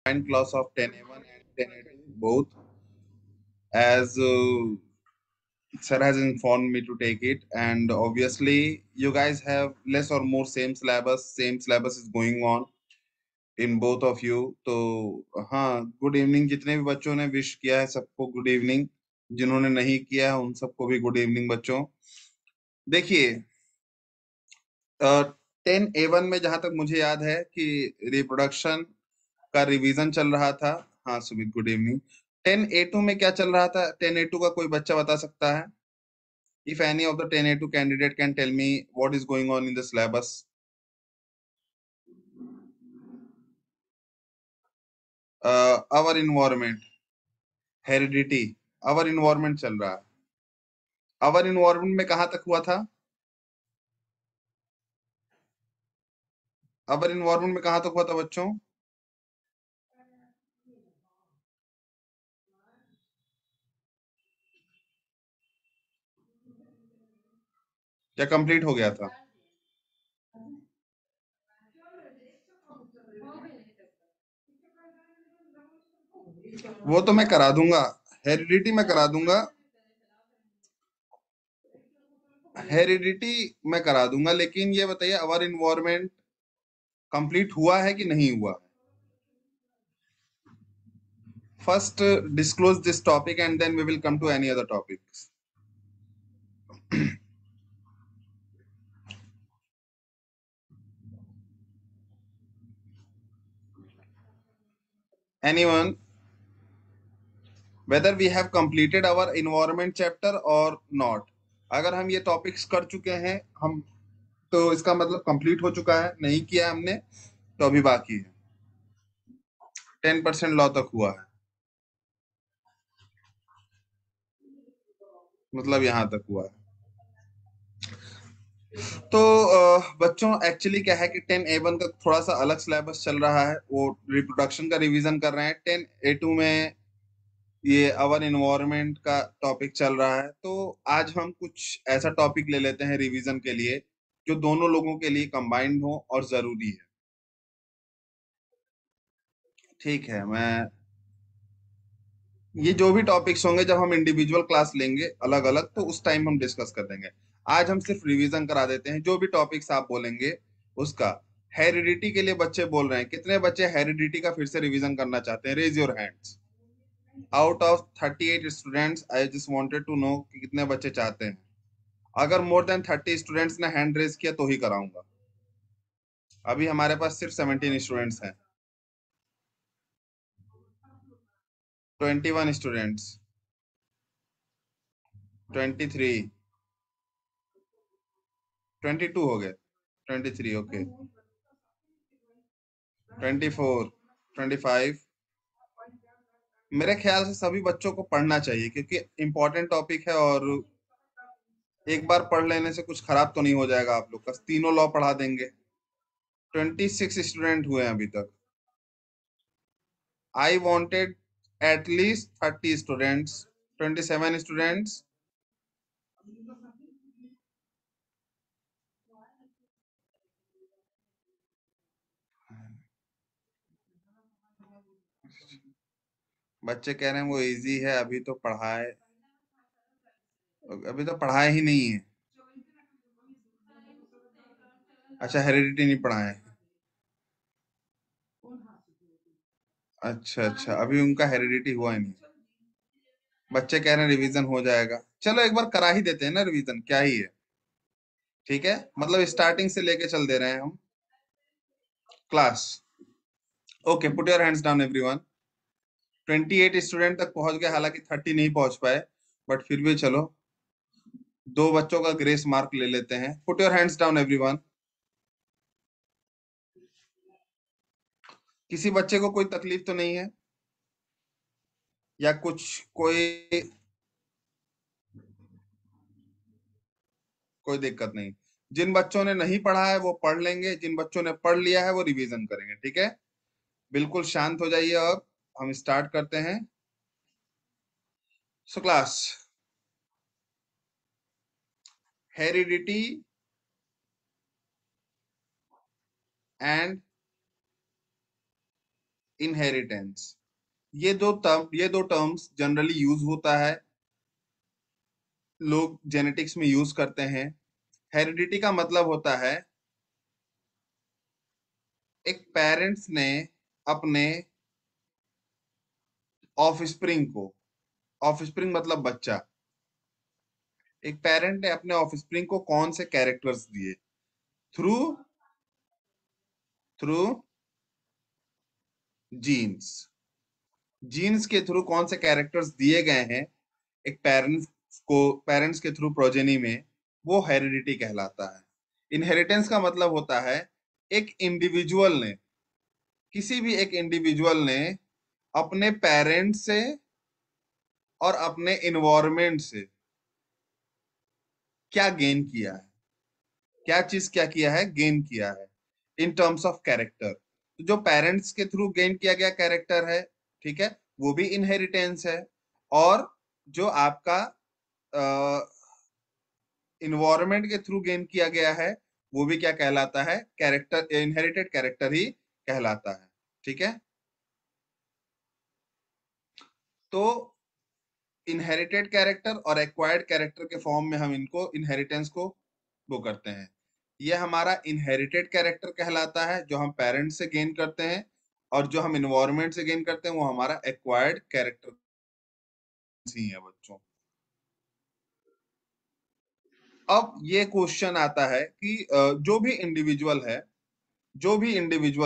combined class of 10A1 and 10A2 both, as sir has informed me to take it, and obviously you guys have less or more same syllabus is going on in both of you. तो हाँ, good evening. जितने भी बच्चों ने wish किया है सबको good evening, जिन्होंने नहीं किया है उन सबको भी गुड इवनिंग बच्चों। देखिए, 10A1 में जहां तक मुझे याद है कि रिप्रोडक्शन का रिवीजन चल रहा था। हाँ सुमित, गुड इवनिंग। 10A2 में क्या चल रहा था? 10A2 का कोई बच्चा बता सकता है? If any of the 10A2 candidate can tell me what is going on in the syllabus. Our environment, heredity, our environment चल रहा है। आवर इन्वायरमेंट में कहाँ तक हुआ था? आवर इन्वायरमेंट में कहाँ तक हुआ था बच्चों? क्या कंप्लीट हो गया था? वो तो मैं करा दूंगा, हेरिडिटी मैं करा दूंगा, हेरिडिटी मैं करा दूंगा, लेकिन ये बताइए आवर इन्वायरमेंट कंप्लीट हुआ है कि नहीं हुआ? First, disclose this topic and then we will come to any other topics. Anyone, whether we have completed our environment chapter or not? अगर हम ये टॉपिक्स कर चुके हैं हम, तो इसका मतलब कंप्लीट हो चुका है। नहीं किया हमने तो अभी बाकी है। 10% लॉ तक हुआ है, मतलब यहाँ तक हुआ है। तो बच्चों एक्चुअली क्या है कि 10A1 का थोड़ा सा अलग सिलेबस चल रहा है, वो रिप्रोडक्शन का रिवीजन कर रहे हैं। 10A2 में ये अवर इन्वायरमेंट का टॉपिक चल रहा है। तो आज हम कुछ ऐसा टॉपिक ले लेते हैं रिवीजन के लिए जो दोनों लोगों के लिए कंबाइंड हो और जरूरी है। ठीक है, मैं ये जो भी टॉपिक्स होंगे जब हम इंडिविजुअल क्लास लेंगे अलग अलग, तो उस टाइम हम डिस्कस कर देंगे। आज हम सिर्फ रिवीजन करा देते हैं जो भी टॉपिक्स आप बोलेंगे उसका। हेरिडिटी के लिए बच्चे बोल रहे हैं, कितने बच्चे हेरिडिटी का फिर से रिवीजन करना चाहते हैं? Raise your hands. Out of 38 students, I just wanted to know कि कितने बच्चे चाहते हैं। अगर मोर देन 30 स्टूडेंट्स ने हैंड रेज किया तो ही कराऊंगा। अभी हमारे पास सिर्फ 17 स्टूडेंट्स हैं। 21 स्टूडेंट्स, 23, 22 हो गए, 23 ओके, 24, 25। मेरे ख्याल से सभी बच्चों को पढ़ना चाहिए क्योंकि इम्पोर्टेंट टॉपिक है, और एक बार पढ़ लेने से कुछ खराब तो नहीं हो जाएगा आप लोग का। तीनों लॉ पढ़ा देंगे। 26 स्टूडेंट हुए हैं अभी तक। I wanted at least 30 students. 27 students. बच्चे कह रहे हैं वो इजी है, अभी तो पढ़ाए, अभी तो पढ़ाए ही नहीं है। अच्छा, हेरिडिटी नहीं पढ़ाए? अच्छा अच्छा, अभी उनका हेरिडिटी हुआ ही नहीं। बच्चे कह रहे हैं रिवीजन हो जाएगा। चलो एक बार करा ही देते हैं ना रिवीजन, क्या ही है। ठीक है, मतलब स्टार्टिंग से लेके चल दे रहे हैं हम class. Okay, put your hands down everyone. 28 student तक पहुंच गए, हालांकि 30 नहीं पहुंच पाए, बट फिर भी चलो दो बच्चों का ग्रेस मार्क ले लेते हैं। Put your hands down everyone. किसी बच्चे को कोई तकलीफ तो नहीं है या कुछ? कोई कोई दिक्कत नहीं। जिन बच्चों ने नहीं पढ़ा है वो पढ़ लेंगे, जिन बच्चों ने पढ़ लिया है वो रिवीजन करेंगे। ठीक है, बिल्कुल शांत हो जाइए। अब हम स्टार्ट करते हैं। So class, heredity and inheritance. ये दो टर्म्स जनरली यूज होता है, लोग जेनेटिक्स में यूज करते हैं। हेरिडिटी का मतलब होता है एक पेरेंट्स ने अपने ऑफस्प्रिंग को, ऑफस्प्रिंग मतलब बच्चा, एक पेरेंट ने अपने ऑफस्प्रिंग को कौन से कैरेक्टर्स दिए, थ्रू थ्रू जीन्स, जीन्स के थ्रू कौन से कैरेक्टर्स दिए गए हैं एक पेरेंट्स के थ्रू प्रोजेनी में, वो हेरिडिटी कहलाता है। इनहेरिटेंस का मतलब होता है एक इंडिविजुअल ने, किसी भी एक इंडिविजुअल ने अपने पेरेंट्स से और अपने इन्वायरमेंट से क्या गेन किया है, क्या चीज क्या किया है, गेन किया है इन टर्म्स ऑफ कैरेक्टर। तो जो पेरेंट्स के थ्रू गेन किया गया कैरेक्टर है, ठीक है, वो भी इनहेरिटेंस है। और जो आपका इन्वायरमेंट के थ्रू गेन किया गया है, वो भी क्या कहलाता है, कैरेक्टर, इनहेरिटेड कैरेक्टर ही कहलाता है। ठीक है, तो इनहेरिटेड कैरेक्टर और एक्वायर्ड कैरेक्टर के फॉर्म में हम इनको इनहेरिटेंस को वो करते हैं। ये हमारा इनहेरिटेड कैरेक्टर कहलाता है जो हम पेरेंट्स से गेन करते हैं, और जो हम इन्वायरमेंट से गेन करते हैं वो हमारा एक्वायर्ड कैरेक्टर ही है बच्चों। अब ये क्वेश्चन आता है कि जो भी इंडिविजुअल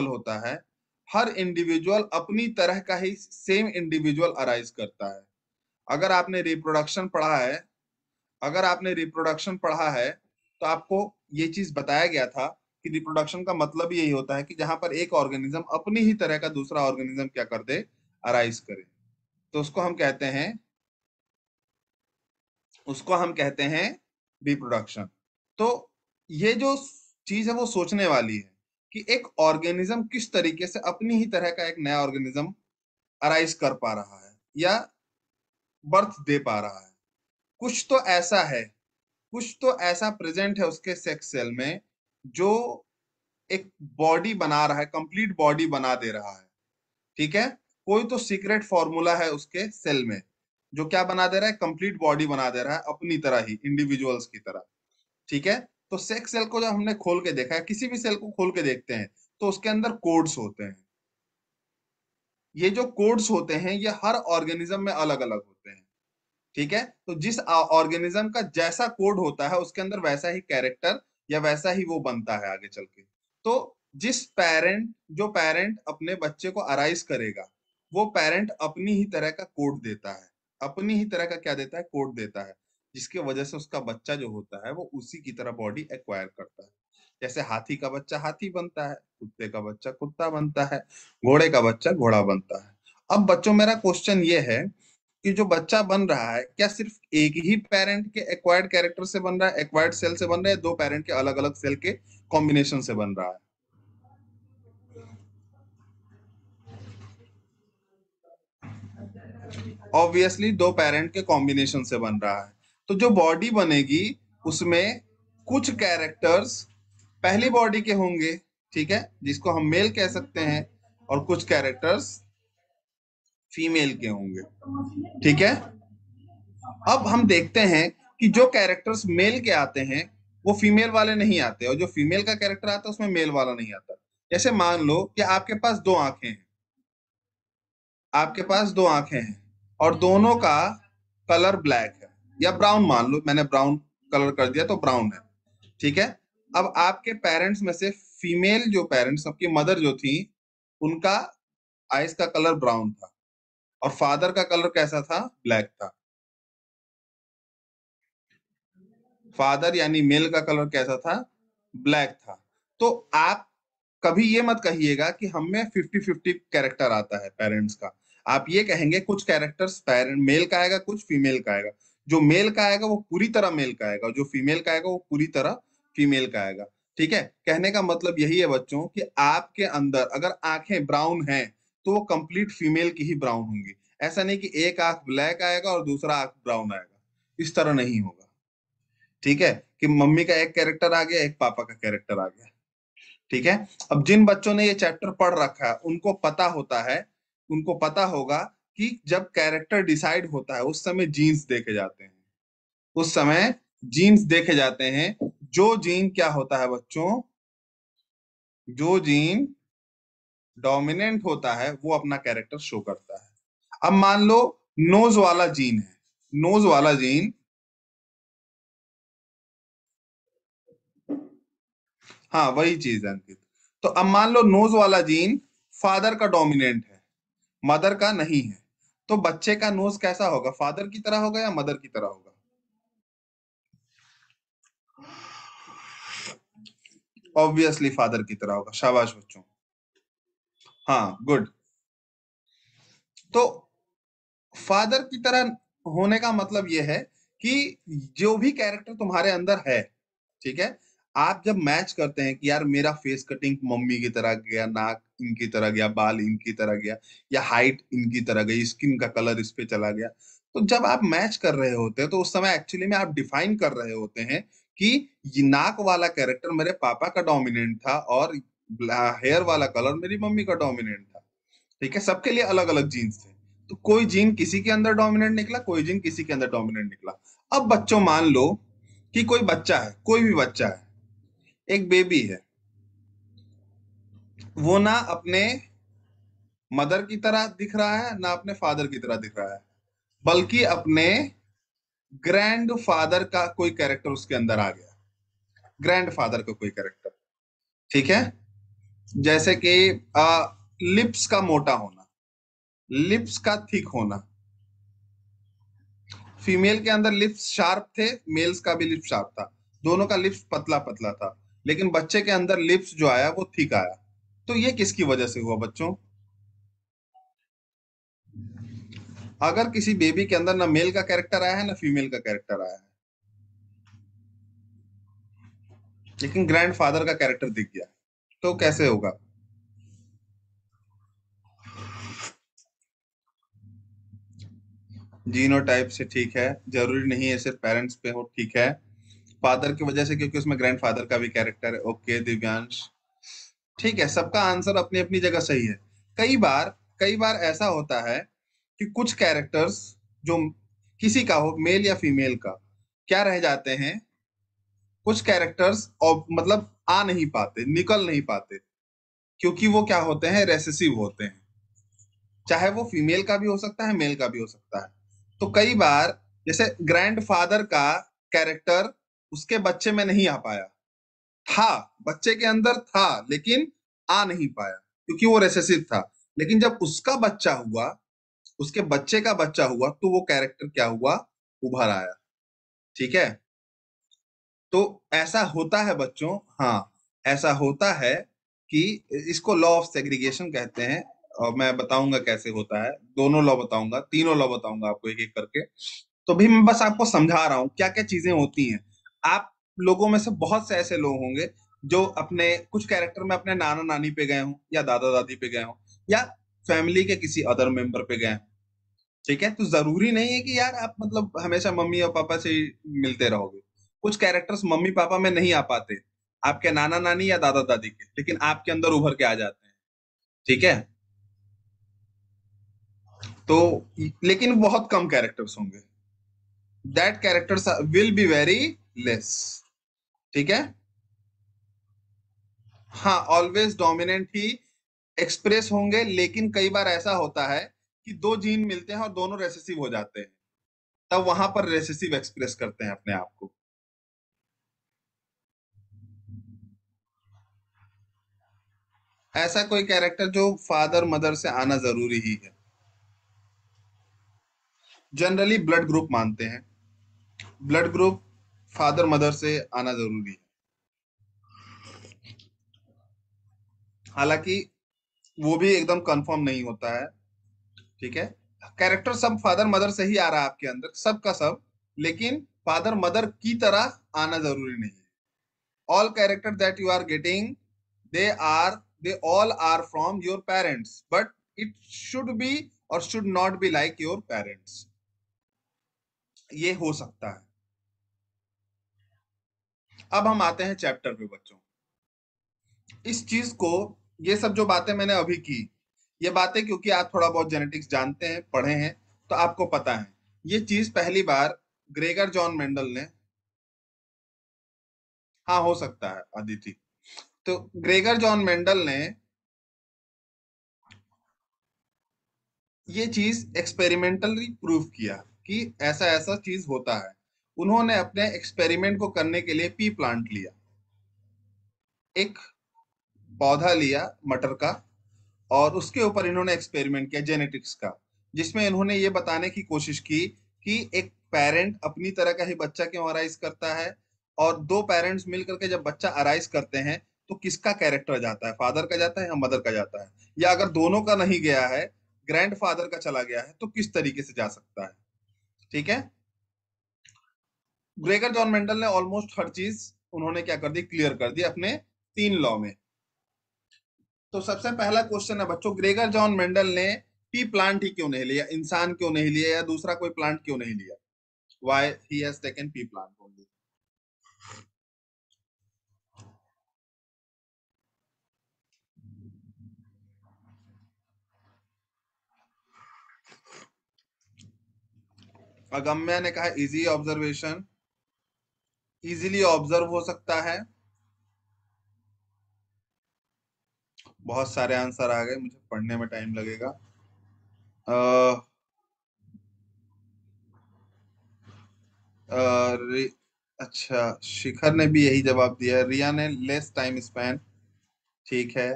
होता है, हर इंडिविजुअल अपनी तरह का ही सेम इंडिविजुअल अराइज करता है। अगर आपने रिप्रोडक्शन पढ़ा है, अगर आपने रिप्रोडक्शन पढ़ा है तो आपको ये चीज बताया गया था कि रिप्रोडक्शन का मतलब यही होता है कि जहां पर एक ऑर्गेनिज्म अपनी ही तरह का दूसरा ऑर्गेनिज्म क्या कर दे, अराइज करे। तो उसको हम कहते हैं रिप्रोडक्शन। तो ये जो चीज है वो सोचने वाली है कि एक ऑर्गेनिज्म किस तरीके से अपनी ही तरह का एक नया ऑर्गेनिज्म अराइज कर पा रहा है या बर्थ दे पा रहा है। कुछ तो ऐसा है, कुछ तो ऐसा प्रेजेंट है उसके सेक्स सेल में जो एक बॉडी बना रहा है, कंप्लीट बॉडी बना दे रहा है। ठीक है, कोई तो सीक्रेट फॉर्मूला है उसके सेल में जो क्या बना दे रहा है, कंप्लीट बॉडी बना दे रहा है अपनी तरह ही, इंडिविजुअल्स की तरह। ठीक है, तो सेक्स सेल को जब हमने खोल के देखा है, किसी भी सेल को खोल के देखते हैं तो उसके अंदर कोड्स होते हैं। ये जो कोड्स होते हैं ये हर ऑर्गेनिज्म में अलग अलग होते हैं। ठीक है, तो जिस ऑर्गेनिज्म का जैसा कोड होता है उसके अंदर वैसा ही कैरेक्टर या वैसा ही वो बनता है आगे चल के। तो जो पेरेंट अपने बच्चे को अराइज करेगा, वो पेरेंट अपनी ही तरह का कोड देता है, अपनी ही तरह का क्या देता है, कोड देता है, जिसकी वजह से उसका बच्चा जो होता है वो उसी की तरह बॉडी एक्वायर करता है। जैसे हाथी का बच्चा हाथी बनता है, कुत्ते का बच्चा कुत्ता बनता है, घोड़े का बच्चा घोड़ा बनता है। अब बच्चों मेरा क्वेश्चन ये है कि जो बच्चा बन रहा है क्या सिर्फ एक ही पेरेंट के एक्वायर्ड कैरेक्टर से बन रहा है, एक्वायर्ड सेल से बन रहा है, दो पेरेंट के अलग अलग सेल के कॉम्बिनेशन से बन रहा है? ऑब्वियसली दो पेरेंट के कॉम्बिनेशन से बन रहा है। तो जो बॉडी बनेगी उसमें कुछ कैरेक्टर्स पहली बॉडी के होंगे, ठीक है, जिसको हम मेल कह सकते हैं, और कुछ कैरेक्टर्स फीमेल के होंगे। ठीक है, अब हम देखते हैं कि जो कैरेक्टर्स मेल के आते हैं वो फीमेल वाले नहीं आते, और जो फीमेल का कैरेक्टर आता है उसमें मेल वाला नहीं आता। जैसे मान लो कि आपके पास दो आंखें हैं, आपके पास दो आंखें हैं और दोनों का कलर ब्लैक है, या ब्राउन मान लो, मैंने ब्राउन कलर कर दिया तो ब्राउन है। ठीक है, अब आपके पेरेंट्स में से फीमेल जो पेरेंट्स, आपकी मदर जो थी, उनका आइस का कलर ब्राउन था और फादर का कलर कैसा था, ब्लैक था। फादर यानी मेल का कलर कैसा था, ब्लैक था। तो आप कभी ये मत कहिएगा कि हम में 50-50 कैरेक्टर आता है पेरेंट्स का। आप ये कहेंगे कुछ कैरेक्टर्स पेरेंट मेल का आएगा, कुछ फीमेल का आएगा। जो मेल का आएगा वो पूरी तरह मेल का आएगा, जो फीमेल का आएगा वो पूरी तरह फीमेल का आएगा। ठीक है, कहने का मतलब यही है बच्चों कि आपके अंदर अगर आंखें ब्राउन हैं तो वो कंप्लीट फीमेल की ही ब्राउन होंगी। ऐसा नहीं कि एक आंख ब्लैक आएगा और दूसरा आंख ब्राउन आएगा, इस तरह नहीं होगा। ठीक है, कि मम्मी का एक कैरेक्टर आ गया, एक पापा का कैरेक्टर आ गया। ठीक है। अब जिन बच्चों ने ये चैप्टर पढ़ रखा है उनको पता होता है, उनको पता होगा कि जब कैरेक्टर डिसाइड होता है उस समय जीन्स देखे जाते हैं, उस समय जीन्स देखे जाते हैं। जो जीन क्या होता है बच्चों, जो जीन डोमिनेंट होता है वो अपना कैरेक्टर शो करता है। अब मान लो नोज वाला जीन है, नोज वाला जीन, हाँ वही चीज है अंकित। तो अब मान लो नोज वाला जीन फादर का डोमिनेंट है, मदर का नहीं है, तो बच्चे का नोज कैसा होगा, फादर की तरह होगा या मदर की तरह होगा? ऑब्वियसली फादर की तरह होगा, शाबाश बच्चों। हाँ गुड। तो फादर की तरह होने का मतलब यह है कि जो भी कैरेक्टर तुम्हारे अंदर है, ठीक है, आप जब मैच करते हैं कि यार मेरा फेस कटिंग मम्मी की तरह गया, नाक इनकी तरह गया, बाल इनकी तरह गया, या हाइट इनकी तरह गई, स्किन का कलर इस पे चला गया, तो जब आप मैच कर रहे होते हैं तो उस समय एक्चुअली में आप डिफाइन कर रहे होते हैं कि ये नाक वाला कैरेक्टर मेरे पापा का डोमिनेंट था और हेयर वाला कलर मेरी मम्मी का डोमिनेंट था। ठीक है, सबके लिए अलग अलग जीन्स थे। तो कोई जीन किसी के अंदर डोमिनेंट निकला, कोई जीन किसी के अंदर डोमिनेंट निकला। अब बच्चों मान लो कि कोई बच्चा है, कोई भी बच्चा है, एक बेबी है, वो ना अपने मदर की तरह दिख रहा है ना अपने फादर की तरह दिख रहा है, बल्कि अपने ग्रैंड फादर का कोई कैरेक्टर उसके अंदर आ गया, ग्रैंड फादर का कोई कैरेक्टर। ठीक है, जैसे कि लिप्स का मोटा होना, लिप्स का थिक होना। फीमेल के अंदर लिप्स शार्प थे, मेल्स का भी लिप्स शार्प था, दोनों का लिप्स पतला पतला था, लेकिन बच्चे के अंदर लिप्स जो आया वो थिक आया। तो ये किसकी वजह से हुआ बच्चों? अगर किसी बेबी के अंदर ना मेल का कैरेक्टर आया है ना फीमेल का कैरेक्टर आया है, लेकिन ग्रैंडफादर का कैरेक्टर दिख गया, तो कैसे होगा? जीनोटाइप से ठीक है, जरूरी नहीं है सिर्फ पेरेंट्स पे हो, ठीक है। फादर की वजह से क्योंकि उसमें ग्रैंडफादर का भी कैरेक्टर है, ओके दिव्यांश। ठीक है, सबका आंसर अपनी अपनी जगह सही है। कई बार ऐसा होता है कि कुछ कैरेक्टर्स जो किसी का हो, मेल या फीमेल का, क्या रह जाते हैं, कुछ कैरेक्टर्स और मतलब आ नहीं पाते, निकल नहीं पाते, क्योंकि वो क्या होते हैं, रेसेसिव होते हैं। चाहे वो फीमेल का भी हो सकता है, मेल का भी हो सकता है। तो कई बार जैसे ग्रैंडफादर का कैरेक्टर उसके बच्चे में नहीं आ पाया, था, बच्चे के अंदर था लेकिन आ नहीं पाया क्योंकि वो रेसेसिव था। लेकिन जब उसका बच्चा हुआ, उसके बच्चे का बच्चा हुआ, तो वो कैरेक्टर क्या हुआ, उभर आया। ठीक है, तो ऐसा होता है बच्चों, हाँ ऐसा होता है कि इसको लॉ ऑफ सेग्रीगेशन कहते हैं, और मैं बताऊंगा कैसे होता है, दोनों लॉ बताऊंगा, तीनों लॉ बताऊंगा आपको एक एक करके। तो भी मैं बस आपको समझा रहा हूँ क्या क्या चीजें होती हैं। आप लोगों में से बहुत से ऐसे लोग होंगे जो अपने कुछ कैरेक्टर में अपने नाना नानी पे गए हों या दादा दादी पे गए हों या फैमिली के किसी अदर मेंबर पे गए हों। ठीक है, तो जरूरी नहीं है कि यार आप मतलब हमेशा मम्मी और पापा से ही मिलते रहोगे। कुछ कैरेक्टर्स मम्मी पापा में नहीं आ पाते, आपके नाना नानी या दादा दादी के, लेकिन आपके अंदर उभर के आ जाते हैं। ठीक है, तो लेकिन बहुत कम कैरेक्टर्स होंगे, that characters will be very less. ठीक है, हाँ ऑलवेज डोमिनेंट ही एक्सप्रेस होंगे, लेकिन कई बार ऐसा होता है कि दो जीन मिलते हैं और दोनों रेसेसिव हो जाते हैं, तब वहां पर रेसेसिव एक्सप्रेस करते हैं अपने आप को। ऐसा कोई कैरेक्टर जो फादर मदर से आना जरूरी ही है, जनरली ब्लड ग्रुप मानते हैं, ब्लड ग्रुप फादर मदर से आना जरूरी है। हालांकि वो भी एकदम कंफर्म नहीं होता है। ठीक है, कैरेक्टर सब फादर मदर से ही आ रहा है आपके अंदर, सब का सब, लेकिन फादर मदर की तरह आना जरूरी नहीं है। All character that you are getting, they are they all are from your parents, but it should be or should not be like your parents, ये हो सकता है। अब हम आते हैं चैप्टर पे बच्चों। इस चीज को, ये सब जो बातें मैंने अभी की, ये बातें क्योंकि आप थोड़ा बहुत जेनेटिक्स जानते हैं, पढ़े हैं, तो आपको पता है। ये चीज पहली बार ग्रेगर जॉन मेंडल ने, हाँ हो सकता है अदिति, तो ग्रेगर जॉन मेंडल ने ये चीज एक्सपेरिमेंटली प्रूव किया कि ऐसा ऐसा चीज होता है। उन्होंने अपने एक्सपेरिमेंट को करने के लिए पी प्लांट लिया, एक पौधा लिया मटर का, और उसके ऊपर इन्होंने एक्सपेरिमेंट किया जेनेटिक्स का, जिसमें इन्होंने ये बताने की कोशिश की कि एक पेरेंट अपनी तरह का ही बच्चा क्यों अराइज करता है, और दो पेरेंट्स मिलकर के जब बच्चा अराइज करते हैं तो किसका कैरेक्टर जाता है, फादर का जाता है या मदर का जाता है, या अगर दोनों का नहीं गया है, ग्रैंड फादर का चला गया है, तो किस तरीके से जा सकता है। ठीक है, ग्रेगर जॉन मेंडल ने ऑलमोस्ट हर चीज उन्होंने क्या कर दी, क्लियर कर दी अपने 3 लॉ में। तो सबसे पहला क्वेश्चन है बच्चों, ग्रेगर जॉन मेंडल ने पी प्लांट ही क्यों नहीं लिया, इंसान क्यों नहीं लिया, या दूसरा कोई प्लांट क्यों नहीं लिया? Why he has taken p plant only? Agamya ने कहा इजी ऑब्जर्वेशन, इजीली ऑब्जर्व हो सकता है। बहुत सारे आंसर आ गए, मुझे पढ़ने में टाइम लगेगा। अ, अच्छा, शिखर ने भी यही जवाब दिया, रिया ने लेस टाइम स्पैन, ठीक है।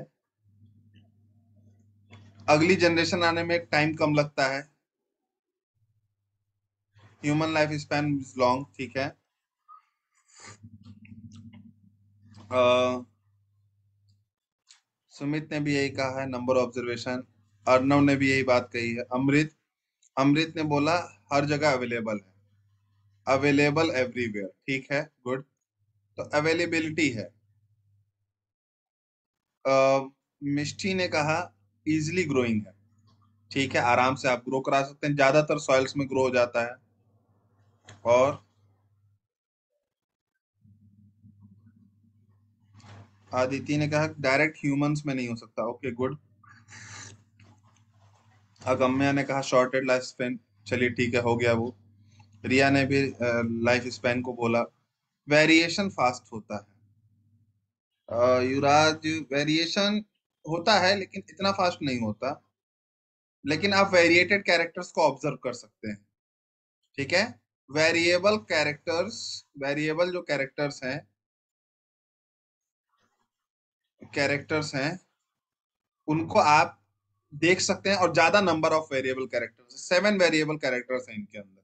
अगली जनरेशन आने में टाइम कम लगता है, human life span is long, ठीक है। अ, सुमित ने भी यही कहा है, नंबर ऑब्जर्वेशन। अर्णव ने भी यही बात कही है। अमृत, अमृत ने बोला हर जगह अवेलेबल है, अवेलेबल एवरीवेयर, ठीक है, गुड। तो अवेलेबिलिटी है। मिष्टी ने कहा इजिली ग्रोइंग है, ठीक है, आराम से आप ग्रो करा सकते हैं, ज्यादातर सॉइल्स में ग्रो हो जाता है। और आदिति ने कहा डायरेक्ट ह्यूमंस में नहीं हो सकता, ओके गुड। अगम्या ने कहा शॉर्टेड लाइफ स्पेन, चलिए ठीक है, हो गया वो। रिया ने भी लाइफ स्पैन को बोला। वेरिएशन फास्ट होता है, युवराज, वेरिएशन होता है लेकिन इतना फास्ट नहीं होता, लेकिन आप वेरिएटेड कैरेक्टर्स को ऑब्जर्व कर सकते हैं, ठीक है। वेरिएबल कैरेक्टर्स, वेरिएबल जो कैरेक्टर्स हैं उनको आप देख सकते हैं, और ज्यादा number of variable characters, 7 variable characters हैं इनके अंदर।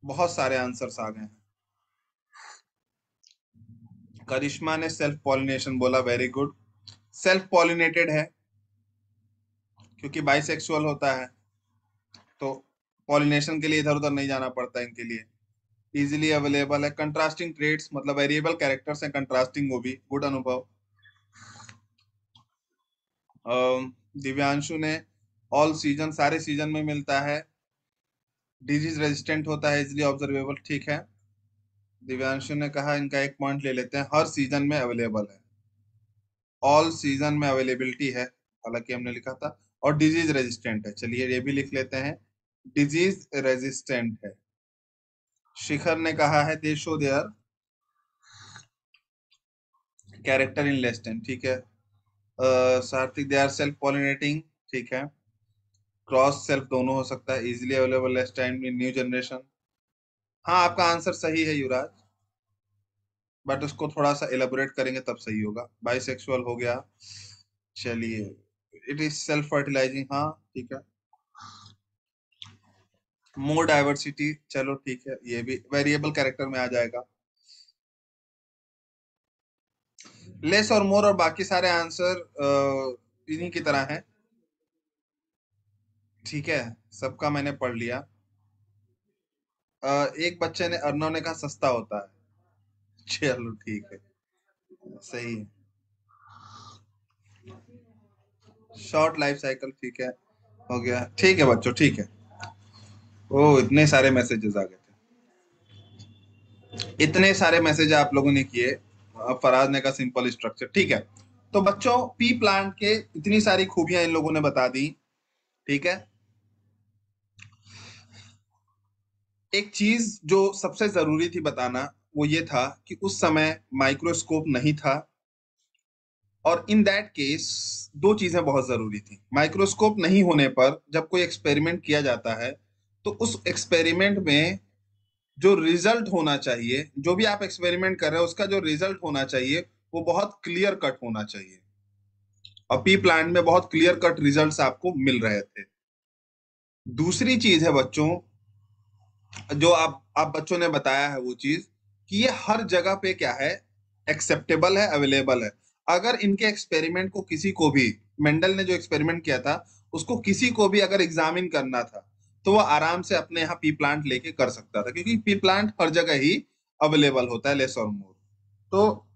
बहुत सारे आंसर्स आ गए हैं। करिश्मा ने सेल्फ पॉलिनेशन बोला, वेरी गुड। सेल्फ पॉलिनेटेड है क्योंकि बाइसेक्सुअल होता है, तो पॉलिनेशन के लिए इधर उधर नहीं जाना पड़ता है इनके लिए। इजीली अवेलेबल है, कंट्रास्टिंग ट्रेड्स मतलब वेरिएबल कैरेक्टर्स हैं, कंट्रास्टिंग, वो भी गुड अनुभव। दिव्यांशु ने ऑल सीजन, सारे सीजन में मिलता है, डिजीज रेजिस्टेंट होता है, इजिली ऑब्जर्वेबल, ठीक है। दिव्यांशु ने कहा इनका एक पॉइंट ले लेते हैं, हर सीजन में अवेलेबल है, ऑल सीजन में अवेलेबिलिटी है, हालांकि हमने लिखा था, और डिजीज रेजिस्टेंट है, चलिए ये भी लिख लेते हैं, डिजीज रेजिस्टेंट है। शिखर ने कहा है दे show their character in less time, ठीक है। सार्थिक दे आर सेल्फ पॉलिनेटिंग, ठीक है। क्रॉस सेल्फ दोनों हो सकता है, easily available less time in new generation. हाँ आपका आंसर सही है युवराज, बट उसको थोड़ा सा एलेबोरेट करेंगे तब सही होगा। बाइसेक्सुअल हो गया, चलिए। इट इज सेल्फ फर्टिलाइजिंग, हाँ ठीक है। मोर डाइवर्सिटी, चलो ठीक है, ये भी वेरिएबल कैरेक्टर में आ जाएगा। लेस और मोर और बाकी सारे आंसर इन्हीं की तरह हैं, ठीक है, सबका मैंने पढ़ लिया। एक बच्चे ने, अर्णव ने कहा सस्ता होता है, चलो ठीक है, सही है। शॉर्ट लाइफ साइकिल, ठीक है, हो गया, ठीक है बच्चों, ठीक है। ओ इतने सारे मैसेजेस आ गए थे, इतने सारे मैसेज आप लोगों ने किए। फराज ने कहा सिंपल स्ट्रक्चर, ठीक है। तो बच्चों पी प्लांट के इतनी सारी खूबियां इन लोगों ने बता दी, ठीक है। एक चीज जो सबसे जरूरी थी बताना, वो ये था कि उस समय माइक्रोस्कोप नहीं था, और इन दैट केस दो चीजें बहुत जरूरी थी। माइक्रोस्कोप नहीं होने पर जब कोई एक्सपेरिमेंट किया जाता है, तो उस एक्सपेरिमेंट में जो रिजल्ट होना चाहिए, जो भी आप एक्सपेरिमेंट कर रहे हो उसका जो रिजल्ट होना चाहिए, वो बहुत क्लियर कट होना चाहिए। और पी प्लांट में बहुत क्लियर कट रिजल्ट्स आपको मिल रहे थे। दूसरी चीज है बच्चों, जो आप बच्चों ने बताया है वो चीज, कि ये हर जगह पे क्या है, एक्सेप्टेबल है, अवेलेबल है। अगर इनके एक्सपेरिमेंट को किसी को भी, मेंडल ने जो एक्सपेरिमेंट किया था उसको किसी को भी अगर एग्जामिन करना था, तो वो आराम से अपने यहाँ पी प्लांट लेके कर सकता था, क्योंकि पी प्लांट हर जगह ही अवेलेबल होता है, लेस और मोर। तो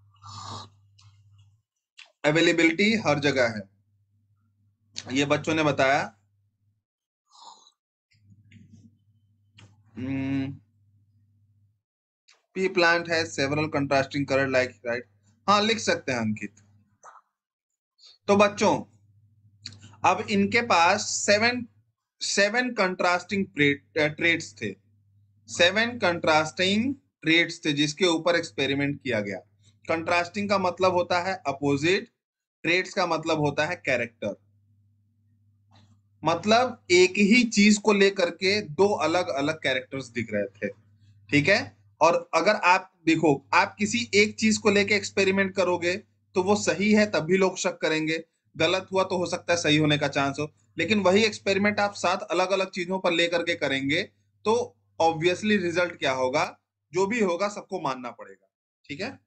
अवेलेबिलिटी हर जगह है, ये बच्चों ने बताया। पी प्लांट है several contrasting colour like, right. हाँ लिख सकते हैं अंकित। तो बच्चों अब इनके पास सेवन सेवन कंट्रास्टिंग ट्रेट्स थे, सेवन कंट्रास्टिंग ट्रेट्स थे जिसके ऊपर एक्सपेरिमेंट किया गया। कंट्रास्टिंग का मतलब होता है अपोजिट, ट्रेट्स का मतलब होता है कैरेक्टर। मतलब एक ही चीज को लेकर के दो अलग अलग कैरेक्टर्स दिख रहे थे, ठीक है। और अगर आप देखो, आप किसी एक चीज को लेके एक्सपेरिमेंट करोगे तो वो सही है तब भी लोग शक करेंगे, गलत हुआ तो हो सकता है सही होने का चांस हो। लेकिन वही एक्सपेरिमेंट आप सात अलग अलग चीजों पर लेकर के करेंगे, तो ऑब्वियसली रिजल्ट क्या होगा, जो भी होगा सबको मानना पड़ेगा, ठीक है।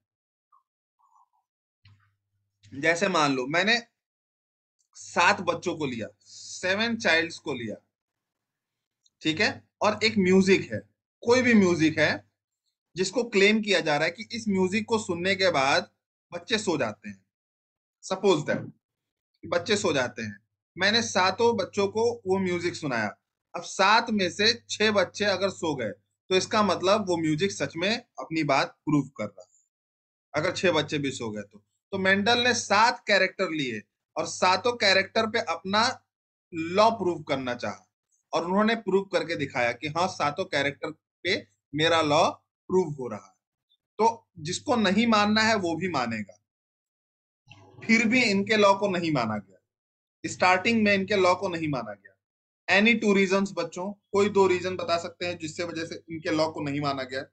जैसे मान लो मैंने सात बच्चों को लिया, सेवन चाइल्ड्स को लिया, ठीक है। और एक म्यूजिक है, कोई भी म्यूजिक है, जिसको क्लेम किया जा रहा है कि इस म्यूजिक को सुनने के बाद बच्चे सो जाते हैं। सपोज दैट बच्चे सो जाते हैं। मैंने सातों बच्चों को वो म्यूजिक सुनाया। अब सात में से छह बच्चे अगर सो गए, तो इसका मतलब वो म्यूजिक सच में अपनी बात प्रूव कर रहा है, अगर छह बच्चे भी सो गए तो मेंडल ने सात कैरेक्टर लिए और सातों कैरेक्टर पे अपना लॉ प्रूव करना चाहा, और उन्होंने प्रूव करके दिखाया कि हाँ सातों कैरेक्टर पे मेरा लॉ प्रूव हो रहा है। तो जिसको नहीं मानना है वो भी मानेगा। फिर भी इनके लॉ को नहीं माना गया, स्टार्टिंग में इनके लॉ को नहीं माना गया। एनी टू रीजंस बच्चों, कोई दो रीजन बता सकते हैं जिससे वजह से इनके लॉ को नहीं माना गया।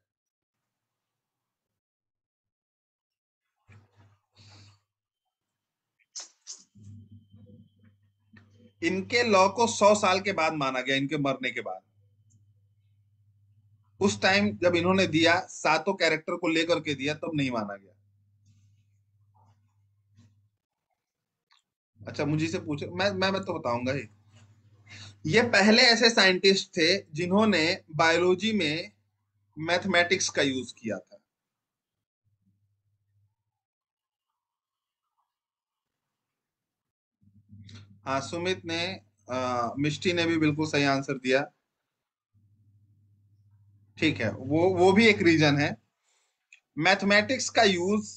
इनके लॉ को 100 साल के बाद माना गया, इनके मरने के बाद। उस टाइम जब इन्होंने दिया, सातों कैरेक्टर को लेकर के दिया, तब नहीं माना गया। अच्छा मुझे से पूछो, मैं तो बताऊंगा ही। ये पहले ऐसे साइंटिस्ट थे जिन्होंने बायोलॉजी में मैथमेटिक्स का यूज किया था। हाँ सुमित ने, मिष्टी ने भी बिल्कुल सही आंसर दिया। ठीक है, वो भी एक रीजन है। मैथमेटिक्स का यूज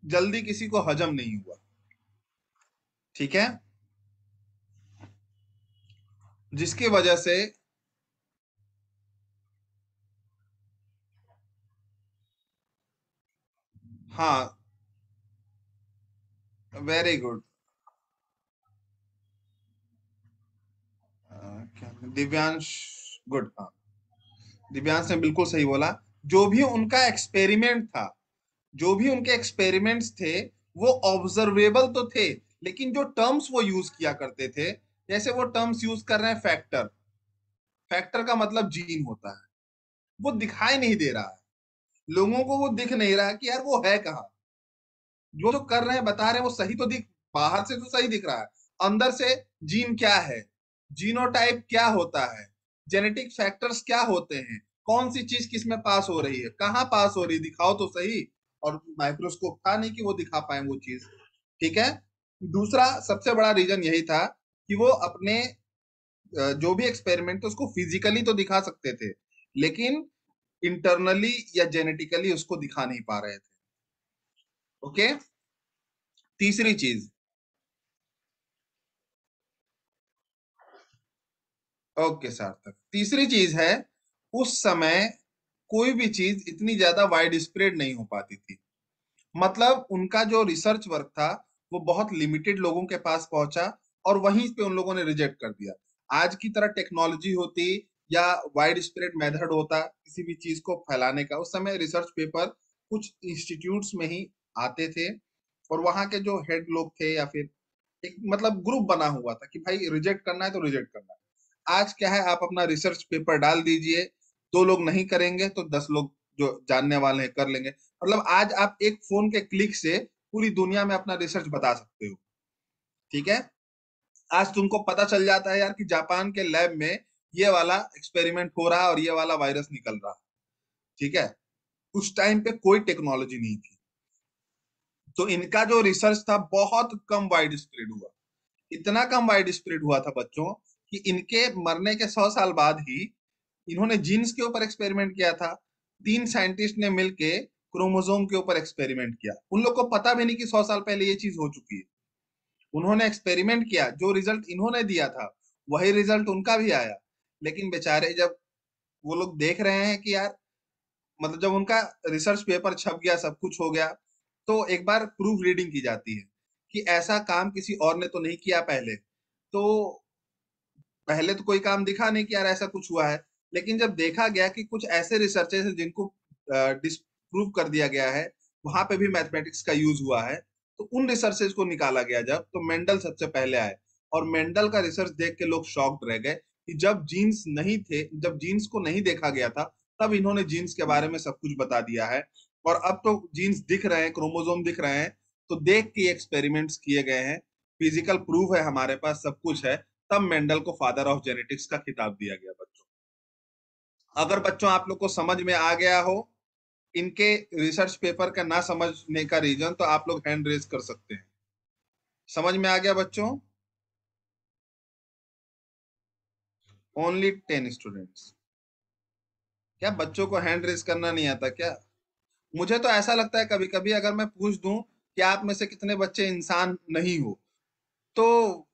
जल्दी किसी को हजम नहीं हुआ, ठीक है, जिसकी वजह से। हाँ वेरी गुड। क्या दिव्यांश, गुड, हाँ दिव्यांश ने बिल्कुल सही बोला। जो भी उनका एक्सपेरिमेंट था, जो भी उनके एक्सपेरिमेंट्स थे, वो ऑब्जर्वेबल तो थे, लेकिन जो टर्म्स वो यूज किया करते थे, जैसे वो टर्म्स यूज कर रहे हैं फैक्टर, फैक्टर का मतलब जीन होता है, वो दिखाई नहीं दे रहा है, लोगों को वो दिख नहीं रहा कि यार वो है कहाँ। जो जो कर रहे हैं बता रहे हैं वो सही तो दिख, बाहर से तो सही दिख रहा है, अंदर से जीन क्या है, जीनोटाइप क्या होता है, जेनेटिक फैक्टर्स क्या होते हैं, कौन सी चीज किस में पास हो रही है, कहाँ पास हो रही है, दिखाओ तो सही। और माइक्रोस्कोप था नहीं कि वो दिखा पाए वो चीज, ठीक है। दूसरा सबसे बड़ा रीजन यही था कि वो अपने जो भी एक्सपेरिमेंट थे उसको फिजिकली तो दिखा सकते थे, लेकिन इंटरनली या जेनेटिकली उसको दिखा नहीं पा रहे थे। ओके। तीसरी चीज, ओके सार्थक, तीसरी चीज है, उस समय कोई भी चीज इतनी ज्यादा वाइड स्प्रेड नहीं हो पाती थी। मतलब उनका जो रिसर्च वर्क था वो बहुत लिमिटेड लोगों के पास पहुंचा, और वहीं पे उन लोगों ने रिजेक्ट कर दिया। आज की तरह टेक्नोलॉजी होती या वाइड स्प्रेड मेथड होता किसी भी चीज को फैलाने का, उस समय रिसर्च पेपर कुछ इंस्टीट्यूट्स में ही आते थे, और वहां के जो हेड लोग थे या फिर एक मतलब ग्रुप बना हुआ था कि भाई रिजेक्ट करना है तो रिजेक्ट करना है। आज क्या है, आप अपना रिसर्च पेपर डाल दीजिए, दो लोग नहीं करेंगे तो 10 लोग जो जानने वाले हैं कर लेंगे। मतलब आज आप एक फोन के क्लिक से पूरी दुनिया में अपना रिसर्च बता सकते हो। ठीक है, आज तुमको पता चल जाता है यार कि जापान के लैब में ये वाला एक्सपेरिमेंट हो रहा है और ये वाला वायरस निकल रहा है। ठीक है, उस टाइम पे कोई टेक्नोलॉजी नहीं थी, तो इनका जो रिसर्च था बहुत कम वाइड स्प्रेड हुआ। इतना कम वाइड स्प्रेड हुआ था बच्चों कि इनके मरने के 100 साल बाद ही इन्होंने जीन्स के ऊपर एक्सपेरिमेंट किया था। 3 साइंटिस्ट ने मिलके क्रोमोसोम के ऊपर एक्सपेरिमेंट किया, उन लोग को पता भी नहीं कि 100 साल पहले ये चीज हो चुकी है। उन्होंने एक्सपेरिमेंट किया, जो रिजल्ट इन्होंने दिया था वही रिजल्ट उनका भी आया। लेकिन बेचारे जब वो लोग देख रहे हैं कि यार, मतलब जब उनका रिसर्च पेपर छप गया, सब कुछ हो गया, तो एक बार प्रूफ रीडिंग की जाती है कि ऐसा काम किसी और ने तो नहीं किया पहले। तो पहले तो कोई काम दिखा नहीं कि यार ऐसा कुछ हुआ है, लेकिन जब देखा गया कि कुछ ऐसे रिसर्चेस हैं जिनको डिस्प्रूव कर दिया गया है, वहां पे भी मैथमेटिक्स का यूज हुआ है, तो उन रिसर्चेस को निकाला गया जब, तो मेंडल सबसे पहले आए। और मेंडल का रिसर्च देख के लोग शॉक्ड रह गए कि जब जीन्स नहीं थे, जब जीन्स को नहीं देखा गया था, तब इन्होंने जीन्स के बारे में सब कुछ बता दिया है। और अब तो जीन्स दिख रहे हैं, क्रोमोसोम दिख रहे हैं, तो देख के एक्सपेरिमेंट्स किए गए हैं, फिजिकल प्रूफ है हमारे पास, सब कुछ है। तब मेंडल को फादर ऑफ जेनेटिक्स का खिताब दिया गया बच्चों। अगर बच्चों आप लोग को समझ में आ गया हो इनके रिसर्च पेपर का ना समझने का रीजन, तो आप लोग हैंड रेज कर सकते हैं। समझ में आ गया बच्चों? Only 10 students. क्या बच्चों को हैंड रेज करना नहीं आता क्या? मुझे तो ऐसा लगता है कभी कभी अगर मैं पूछ दूं कि आप में से कितने बच्चे इंसान नहीं हो, तो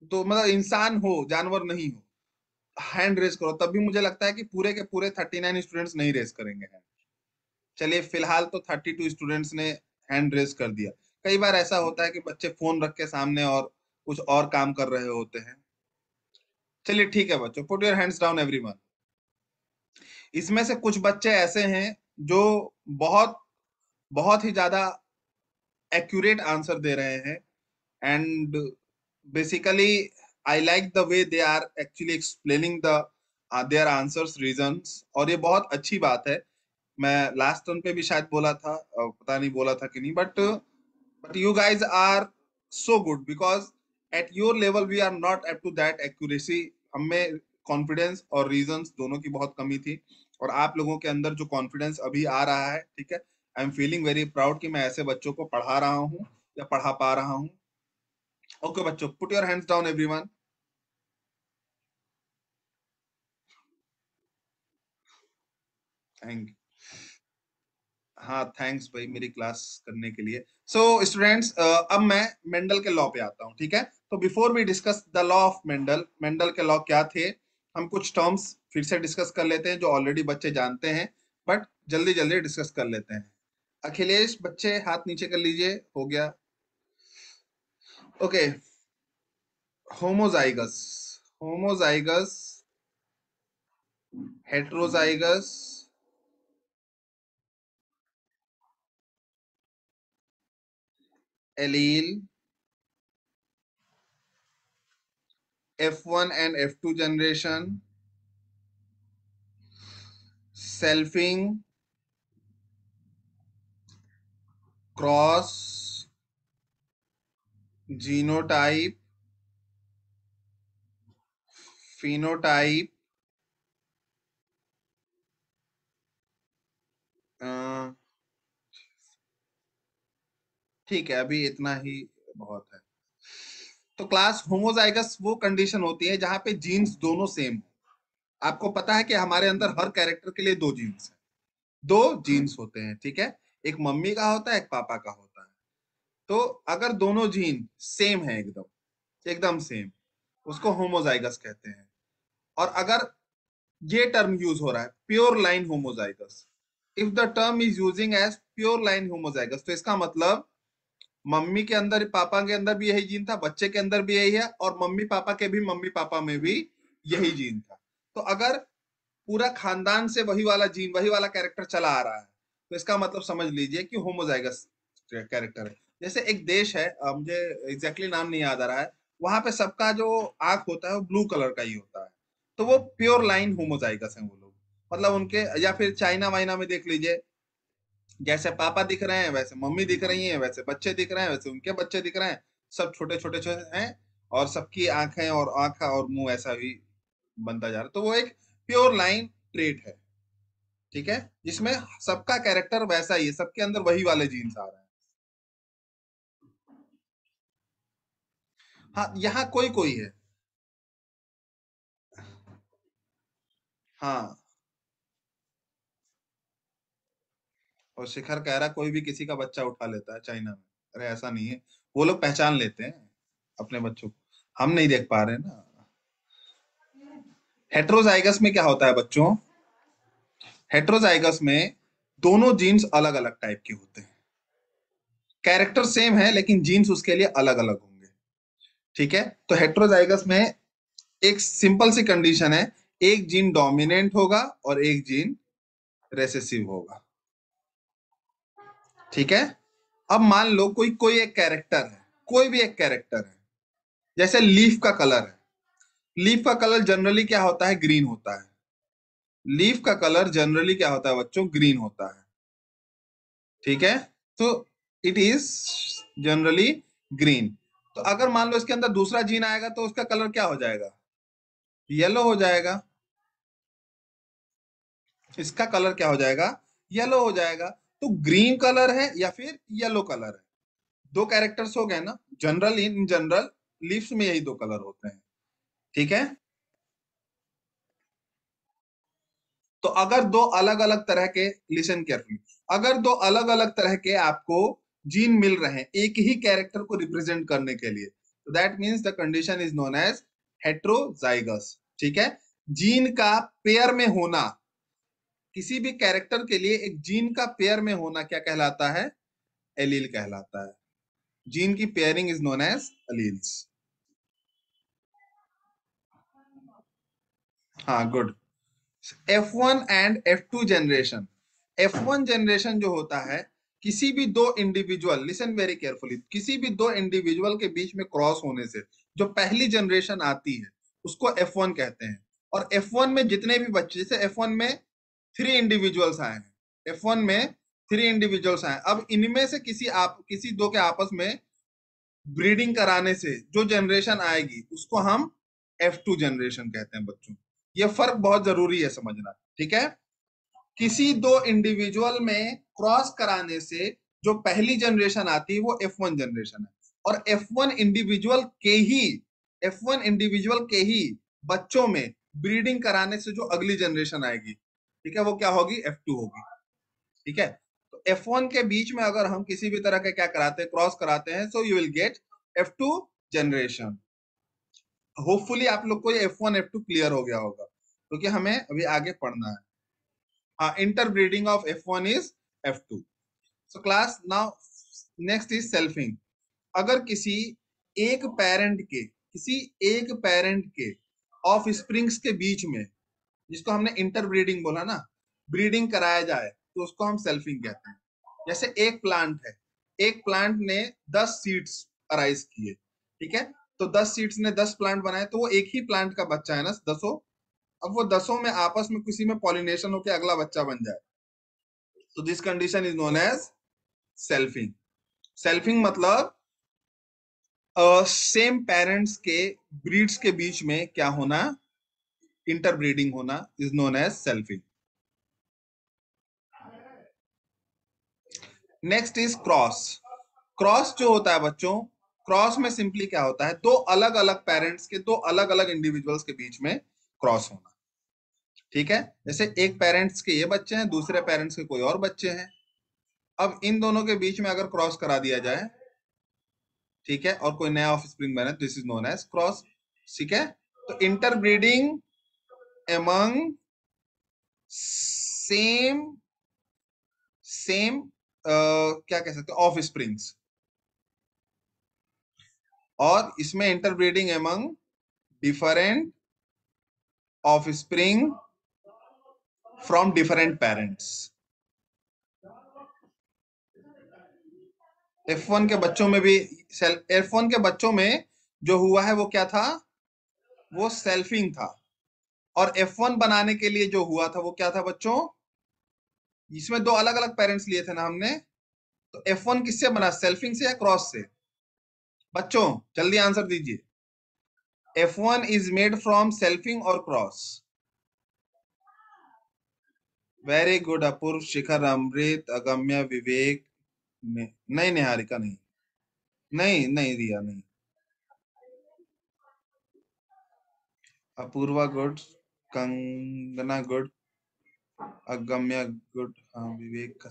मतलब इंसान हो, जानवर नहीं हो, हैंड रेज करो, तब भी मुझे लगता है कि पूरे के पूरे 39 स्टूडेंट्स नहीं रेज करेंगे हैंड। चलिए फिलहाल तो 32 स्टूडेंट्स ने हैंड रेज कर दिया। कई बार ऐसा होता है कि बच्चे फोन रख के सामने और कुछ और काम कर रहे होते हैं। चलिए ठीक है बच्चों, put your hands down everyone. इसमें से कुछ बच्चे ऐसे हैं जो बहुत बहुत ही ज्यादा एक्यूरेट आंसर दे रहे हैं, and basically I like the way they are actually explaining the their answers reasons, और ये बहुत अच्छी बात है। मैं लास्ट टर्न पे भी शायद बोला था, पता नहीं बोला था कि नहीं, but you guys are so good because at your level we are not up to that accuracy। हमें कॉन्फिडेंस और रीजंस दोनों की बहुत कमी थी, और आप लोगों के अंदर जो कॉन्फिडेंस अभी आ रहा है, ठीक है, I am feeling very proud कि मैं ऐसे बच्चों को पढ़ा रहा हूँ या पढ़ा पा रहा हूँ। ओके बच्चों, put your hands down everyone. Thank, हाँ थैंक्स भाई मेरी क्लास करने के लिए। सो स्टूडेंट्स, अब मैं मेंडल के लॉ पे आता हूँ, ठीक है। तो before we discuss the law of Mendel, Mendel के लॉ क्या थे, हम कुछ टर्म्स फिर से डिस्कस कर लेते हैं जो ऑलरेडी बच्चे जानते हैं, बट जल्दी जल्दी डिस्कस कर लेते हैं। अखिलेश बच्चे हाथ नीचे कर लीजिए, हो गया। Okay, homozygous, homozygous, heterozygous, allele, F1 and F2 generation, selfing, cross, genotype, phenotype, ठीक है अभी इतना ही बहुत है। तो क्लास होमोजाइगस वो कंडीशन होती है जहां पे जीन्स दोनों सेम हो। आपको पता है कि हमारे अंदर हर कैरेक्टर के लिए दो जीन्स हैं, दो जीन्स होते हैं, ठीक है। एक मम्मी का होता है, एक पापा का होता है। तो अगर दोनों जीन सेम है, एकदम एकदम सेम, उसको होमोजाइगस कहते हैं। और अगर ये टर्म यूज हो रहा है pure line homozygous, if the term is using as pure line homozygous, तो इसका मतलब मम्मी के अंदर पापा के अंदर भी यही जीन था, बच्चे के अंदर भी यही है, और मम्मी पापा के भी मम्मी पापा में भी यही जीन था। तो अगर पूरा खानदान से वही वाला जीन, वही वाला कैरेक्टर चला आ रहा है, तो इसका मतलब समझ लीजिए कि होमोजाइगस कैरेक्टर है। जैसे एक देश है, मुझे एग्जैक्टली नाम नहीं याद आ रहा है, वहां पे सबका जो आंख होता है वो ब्लू कलर का ही होता है, तो वो प्योर लाइन होमोजाइगस है वो लोग। मतलब उनके, या फिर चाइना वाइना में देख लीजिए, जैसे पापा दिख रहे हैं वैसे मम्मी दिख रही हैं, वैसे बच्चे दिख रहे हैं वैसे उनके बच्चे दिख रहे हैं, सब छोटे छोटे छोटे हैं, और सबकी आंखें और आंखा और मुंह ऐसा भी बनता जा रहा है। तो वो एक प्योर लाइन ट्रेट है, ठीक है, जिसमें सबका कैरेक्टर वैसा ही है, सबके अंदर वही वाले जीन्स आ रहे हैं। हाँ, यहाँ कोई कोई है। हाँ, और शिखर कह रहा कोई भी किसी का बच्चा उठा लेता है चाइना में। अरे ऐसा नहीं है, वो लोग पहचान लेते हैं अपने बच्चों को, हम नहीं देख पा रहे हैं ना। हेट्रोजाइगस में क्या होता है बच्चों? हेट्रोजाइगस में दोनों जीन्स अलग अलग टाइप के होते हैं, कैरेक्टर सेम है लेकिन जीन्स उसके लिए अलग अलग होंगे, ठीक है। तो हेट्रोजाइगस में एक सिंपल सी कंडीशन है, एक जीन डोमिनेंट होगा और एक जीन रेसेसिव होगा, ठीक है। अब मान लो कोई कोई एक कैरेक्टर है, कोई भी एक कैरेक्टर है, जैसे लीफ का कलर है, लीफ का कलर जनरली क्या होता है? ग्रीन होता है। लीफ का कलर जनरली क्या होता है बच्चों? ग्रीन होता है, ठीक है। तो इट इज जनरली ग्रीन। तो अगर मान लो इसके अंदर दूसरा जीन आएगा तो उसका कलर क्या हो जाएगा? येलो हो जाएगा। इसका कलर क्या हो जाएगा? येलो हो जाएगा। तो ग्रीन कलर है या फिर येलो कलर है, दो कैरेक्टर्स हो गए ना। जनरल, इन जनरल लीव्स में यही दो कलर होते हैं, ठीक है। तो अगर दो अलग अलग तरह के, लिसन केयरफुली, अगर दो अलग अलग तरह के आपको जीन मिल रहे हैं एक ही कैरेक्टर को रिप्रेजेंट करने के लिए, तो that means the condition is known as heterozygous, ठीक है। जीन का पेयर में होना, किसी भी कैरेक्टर के लिए एक जीन का पेयर में होना क्या कहलाता है? एलील कहलाता है। जीन की pairing is known as alleles. हाँ, good. F1 and F2 generation, F1 generation जो होता है, किसी भी दो इंडिविजुअल, लिसन वेरी केयरफुली, किसी भी दो इंडिविजुअल के बीच में क्रॉस होने से जो पहली जनरेशन आती है उसको F1 कहते हैं। और F1 में जितने भी बच्चे, जैसे F1 में 3 इंडिविजुअल्स आए हैं, F1 में 3 इंडिविजुअल्स आए, अब इनमें से किसी दो के आपस में ब्रीडिंग कराने से जो जनरेशन आएगी उसको हम F2 जनरेशन कहते हैं बच्चों। ये फर्क बहुत जरूरी है समझना, ठीक है। किसी दो इंडिविजुअल में क्रॉस कराने से जो पहली जनरेशन आती है वो F1 जनरेशन है, और F1 इंडिविजुअल के ही बच्चों में ब्रीडिंग कराने से जो अगली जनरेशन आएगी, ठीक है, वो क्या होगी? F2 होगी, ठीक है। तो F1 के बीच में अगर हम किसी भी तरह के क्या कराते हैं, क्रॉस कराते हैं, so you will get F2 generation. Hopefully आप लोग को ये F1 F2 क्लियर हो गया होगा, क्योंकि हमें अभी आगे पढ़ना है। हाँ, interbreeding of F1 is F2। So class now, next is selfing. अगर किसी एक पेरेंट के ऑफ स्प्रिंग्स के बीच में, जिसको हमने इंटरब्रीडिंग बोला ना, ब्रीडिंग कराया जाए तो उसको हम सेल्फिंग कहते हैं। जैसे एक प्लांट है, एक प्लांट ने 10 सीड्स अराइज किए, ठीक है। तो 10 सीड्स ने 10 प्लांट बनाए, तो वो एक ही प्लांट का बच्चा है ना, 10। अब वो 10 में आपस में किसी में पॉलिनेशन होकर अगला बच्चा बन जाए, तो this condition is known as selfing. Selfing मतलब सेम पेरेंट्स के ब्रीड्स के बीच में क्या होना? इंटरब्रीडिंग होना is known as selfing. Next is cross. Cross जो होता है बच्चों, क्रॉस में सिंपली क्या होता है? दो अलग अलग पेरेंट्स के, दो अलग अलग इंडिविजुअल्स के बीच में क्रॉस होना, ठीक है। जैसे एक पेरेंट्स के ये बच्चे हैं, दूसरे पेरेंट्स के कोई और बच्चे हैं, अब इन दोनों के बीच में अगर क्रॉस करा दिया जाए ठीक है, और कोई नया ऑफ स्प्रिंग बने, this is known as cross. ठीक है, तो इंटरब्रीडिंग एमंग सेम सेम क्या कह सकते हैं, ऑफ स्प्रिंग्स, और इसमें interbreeding among different of spring from different parents. F1 के बच्चों में भी F1 के बच्चों में जो हुआ है वो क्या था, वो सेल्फिंग था। और F1 बनाने के लिए जो हुआ था वो क्या था बच्चों, इसमें दो अलग अलग पेरेंट्स लिए थे ना हमने। तो F1 किससे बना, सेल्फिंग से या क्रॉस से? बच्चों जल्दी आंसर दीजिए, F1 is made from selfing और cross? Very good Apurv, Shikhar, Amrit, Agamya, Vivek, नहीं निहारिका नहीं, नहीं नहीं रिया नहीं, Apurva good, Kangana good, Agamya good, हाँ विवेक का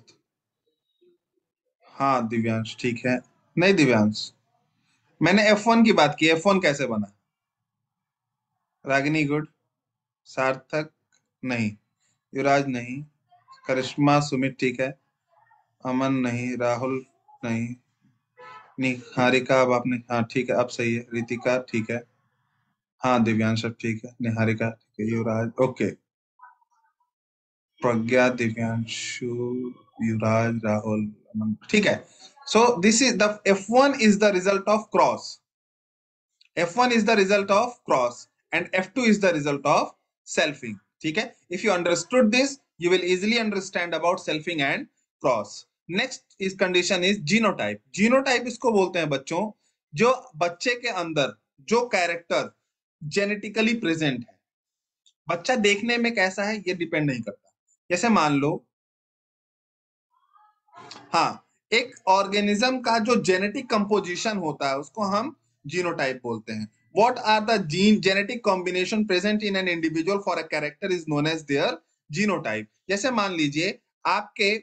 हाँ दिव्यांश ठीक है। नहीं दिव्यांश, मैंने F1 की बात की, F1 कैसे बना। रागिनी गुड, सार्थक नहीं, युवराज नहीं, करिश्मा सुमित ठीक है, अमन नहीं, राहुल नहीं, निहारिका अब आपने हाँ ठीक है अब सही है, रितिका ठीक है, हाँ दिव्यांश अब ठीक है, निहारिका ठीक है, युवराज ओके, प्रज्ञा, दिव्यांशु, युवराज, राहुल, अमन ठीक है। So this is the F1 is the result of cross. F1 is the result of cross and F2 is the result of selfing. ठीक है, if you understood this you will easily understand about selfing and cross. Next is condition is genotype. Genotype इसको बोलते हैं बच्चों, जो बच्चे के अंदर जो कैरेक्टर जेनेटिकली प्रेजेंट है, बच्चा देखने में कैसा है ये डिपेंड नहीं करता। जैसे मान लो, हाँ, एक ऑर्गेनिज्म का जो जेनेटिक कंपोजिशन होता है उसको हम जीनोटाइप बोलते हैं। What are the gene genetic combination present in an individual for a character is known as their genotype. जैसे मान लीजिए आपके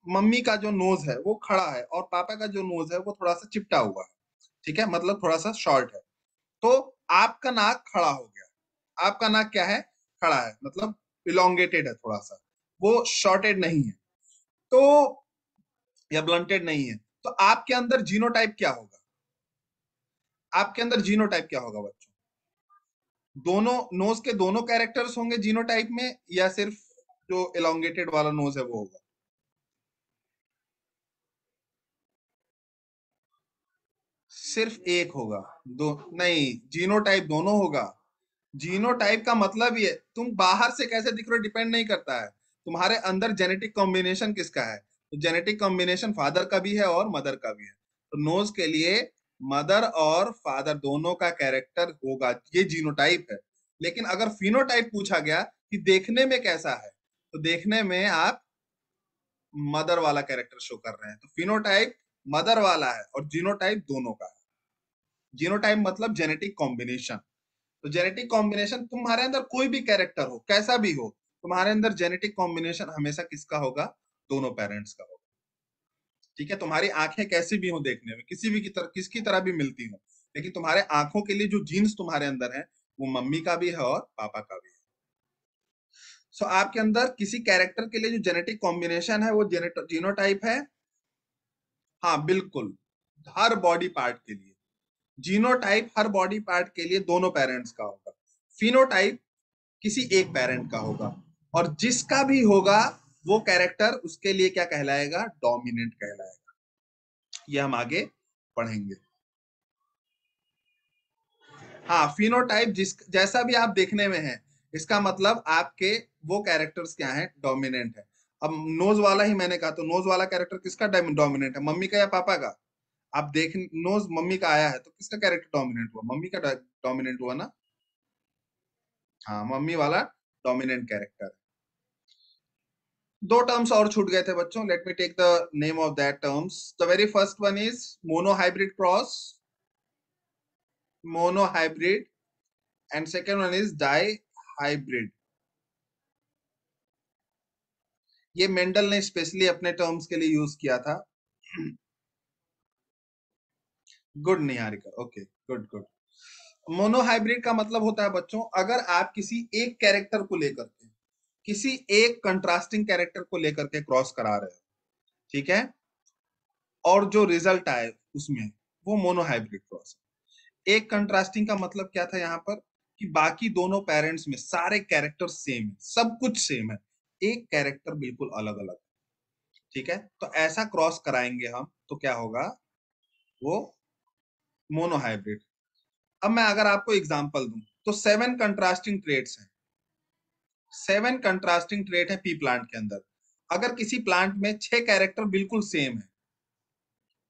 मम्मी का जो नोज है वो खड़ा है और पापा का जो नोज है वो थोड़ा सा चिपटा हुआ है, ठीक है, मतलब थोड़ा सा शॉर्ट है। तो आपका नाक खड़ा हो गया, आपका नाक क्या है, खड़ा है, मतलब इलोंगेटेड है थोड़ा सा, वो शॉर्टेड नहीं है, तो या ब्लंटेड नहीं है। तो आपके अंदर जीनोटाइप क्या होगा, आपके अंदर जीनोटाइप क्या होगा बच्चों? दोनों नोज के दोनों कैरेक्टर्स होंगे जीनोटाइप में, या सिर्फ जो एलोंगेटेड वाला नोज है वो होगा? सिर्फ एक होगा, दो नहीं, जीनोटाइप दोनों होगा। जीनोटाइप का मतलब ये, तुम बाहर से कैसे दिख रहे हो डिपेंड नहीं करता है, तुम्हारे अंदर जेनेटिक कॉम्बिनेशन किसका है। तो जेनेटिक कॉम्बिनेशन फादर का भी है और मदर का भी है। तो नोज के लिए मदर और फादर दोनों का कैरेक्टर होगा, ये जीनोटाइप है। लेकिन अगर फिनोटाइप पूछा गया कि देखने में कैसा है, तो देखने में आप मदर वाला कैरेक्टर शो कर रहे हैं, तो फिनोटाइप मदर वाला है और जीनोटाइप दोनों का है। जीनोटाइप मतलब जेनेटिक कॉम्बिनेशन। तो जेनेटिक कॉम्बिनेशन, तुम्हारे अंदर कोई भी कैरेक्टर हो कैसा भी हो, तुम्हारे अंदर जेनेटिक कॉम्बिनेशन हमेशा किसका होगा, दोनों पेरेंट्स का होगा। ठीक है, तुम्हारी आंखें कैसी भी हो देखने में, किसी भी की तरह किसकी तरह भी मिलती हो, लेकिन तुम्हारे आंखों के लिए जो जीन्स तुम्हारे अंदर है वो मम्मी का भी है और पापा का भी है। सो आपके अंदर किसी कैरेक्टर के लिए जो जेनेटिक कॉम्बिनेशन है वो जीनोटाइप है। हाँ बिल्कुल, हर बॉडी पार्ट के लिए जीनोटाइप, हर बॉडी पार्ट के लिए दोनों पेरेंट्स का होगा। फिनोटाइप किसी एक पेरेंट का होगा, और जिसका भी होगा वो कैरेक्टर उसके लिए क्या कहलाएगा, डोमिनेंट कहलाएगा। ये हम आगे पढ़ेंगे। हाँ, फिनोटाइप जिस जैसा भी आप देखने में है, इसका मतलब आपके वो कैरेक्टर्स क्या हैं, डोमिनेंट है। अब नोज वाला ही मैंने कहा, तो नोज वाला कैरेक्टर किसका डोमिनेंट है, मम्मी का या पापा का? आप देख, नोज मम्मी का आया है तो किसका कैरेक्टर डोमिनेंट हुआ, मम्मी का डोमिनेंट हुआ ना। हाँ, मम्मी वाला डोमिनेंट कैरेक्टर। दो टर्म्स और छूट गए थे बच्चों, let me take the name of that terms. The very first one is monohybrid cross, monohybrid, and second one is dihybrid. ये मेंडल ने स्पेशली अपने टर्म्स के लिए यूज किया था। Good Niharika, okay, good good. Monohybrid का मतलब होता है बच्चों, अगर आप किसी एक कैरेक्टर को लेकर के, किसी एक कंट्रास्टिंग कैरेक्टर को लेकर के क्रॉस करा रहे हो, ठीक है, और जो रिजल्ट आए उसमें, वो मोनोहाइब्रिड क्रॉस है। एक कंट्रास्टिंग का मतलब क्या था यहाँ पर, कि बाकी दोनों पेरेंट्स में सारे कैरेक्टर सेम है, सब कुछ सेम है, एक कैरेक्टर बिल्कुल अलग अलग, ठीक है, तो ऐसा क्रॉस कराएंगे हम तो क्या होगा, वो मोनोहाइब्रिड। अब मैं अगर आपको एग्जांपल दूं तो 7 कंट्रास्टिंग ट्रेट्स हैं, 7 कंट्रास्टिंग ट्रेट है पी प्लांट के अंदर। अगर किसी प्लांट में 6 कैरेक्टर बिल्कुल सेम है,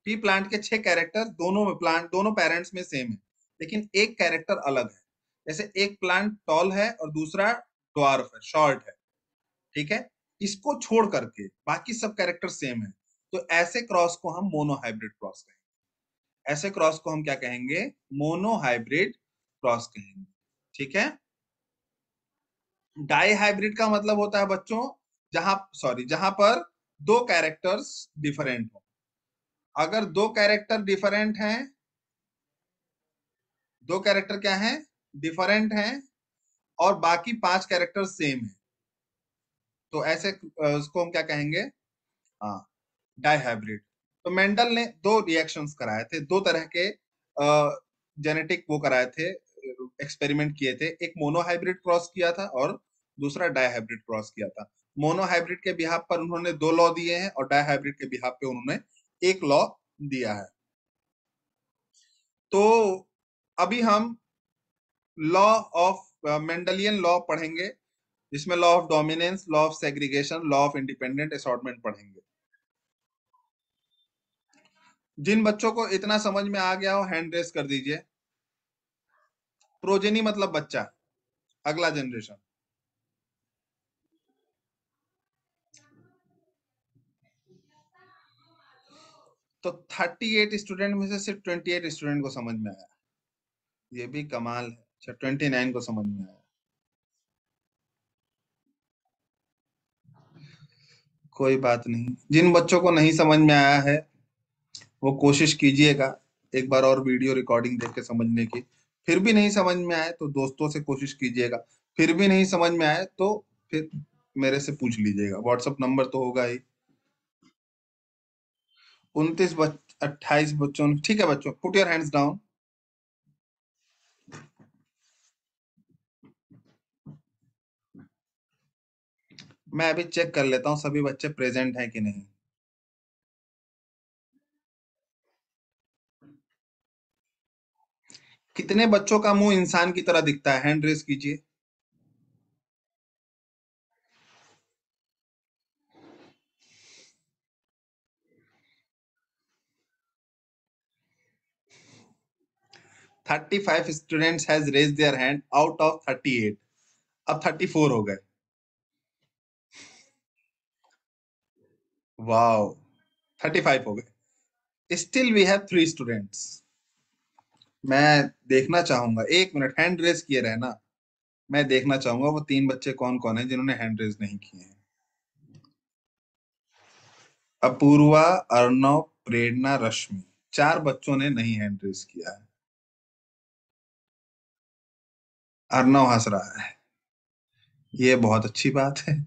पी प्लांट के 6 कैरेक्टर दोनों प्लांट, दोनों पेरेंट्स में सेम है, लेकिन एक कैरेक्टर अलग है, जैसे एक प्लांट टॉल है और दूसरा ड्वार्फ है, शॉर्ट है, ठीक है, इसको छोड़ करके बाकी सब कैरेक्टर सेम है, तो ऐसे क्रॉस को हम मोनोहाइब्रिड क्रॉस कहेंगे। ऐसे क्रॉस को हम क्या कहेंगे, मोनोहाइब्रिड क्रॉस कहेंगे, ठीक है। डाई हाइब्रिड का मतलब होता है बच्चों, जहां पर दो कैरेक्टर्स डिफरेंट हो। अगर दो कैरेक्टर डिफरेंट हैं, दो कैरेक्टर क्या हैं, डिफरेंट हैं, और बाकी 5 कैरेक्टर सेम है, तो ऐसे उसको हम क्या कहेंगे, हाँ, डाई हाइब्रिड। तो मेंडल ने दो रिएक्शंस कराए थे, दो तरह के जेनेटिक वो कराए थे, एक्सपेरिमेंट किए थे, एक मोनोहाइब्रिड क्रॉस किया था और दूसरा डायहाइब्रिड क्रॉस किया था। मोनोहाइब्रिड के बिहाफ पर उन्होंने 2 लॉ दिए हैं और डायहाइब्रिड के बिहाफ पे उन्होंने एक लॉ दिया है। तो अभी हम लॉ ऑफ मेंडलियन लॉ पढ़ेंगे, जिसमें law of dominance, law of segregation, law of independent assortment पढ़ेंगे। जिन बच्चों को इतना समझ में आ गया हो हैंड रेस कर दीजिए। प्रोजेनी मतलब बच्चा, अगला जनरेशन। तो 38 स्टूडेंट में से सिर्फ 28 स्टूडेंट को समझ में आया, ये भी कमाल है। अच्छा, 29 को समझ में आया, कोई बात नहीं। जिन बच्चों को नहीं समझ में आया है वो कोशिश कीजिएगा एक बार और वीडियो रिकॉर्डिंग देख के समझने की। फिर भी नहीं समझ में आए तो दोस्तों से कोशिश कीजिएगा, फिर भी नहीं समझ में आए तो फिर मेरे से पूछ लीजिएगा, व्हाट्सएप नंबर तो होगा ही। 28 बच्चों ने, ठीक है बच्चों, पुट योर हैंड्स डाउन। मैं अभी चेक कर लेता हूँ सभी बच्चे प्रेजेंट हैं कि नहीं। कितने बच्चों का मुंह इंसान की तरह दिखता है, हैंड रेस कीजिए। 35 students has raise their hand out of 38, अब 34 हो गए। वाओ, 35 हो गए, स्टिल वी हैव 3 स्टूडेंट्स। मैं देखना चाहूंगा, 1 मिनट, हैंड रेस किए रहे ना, मैं देखना चाहूंगा वो 3 बच्चे कौन कौन है जिन्होंने हैंड रेस नहीं किए हैं। अपूर्वा, अर्णव, प्रेरणा, रश्मि, 4 बच्चों ने नहीं हैंड रेस किया है। अर्णव हंस रहा है, ये बहुत अच्छी बात है।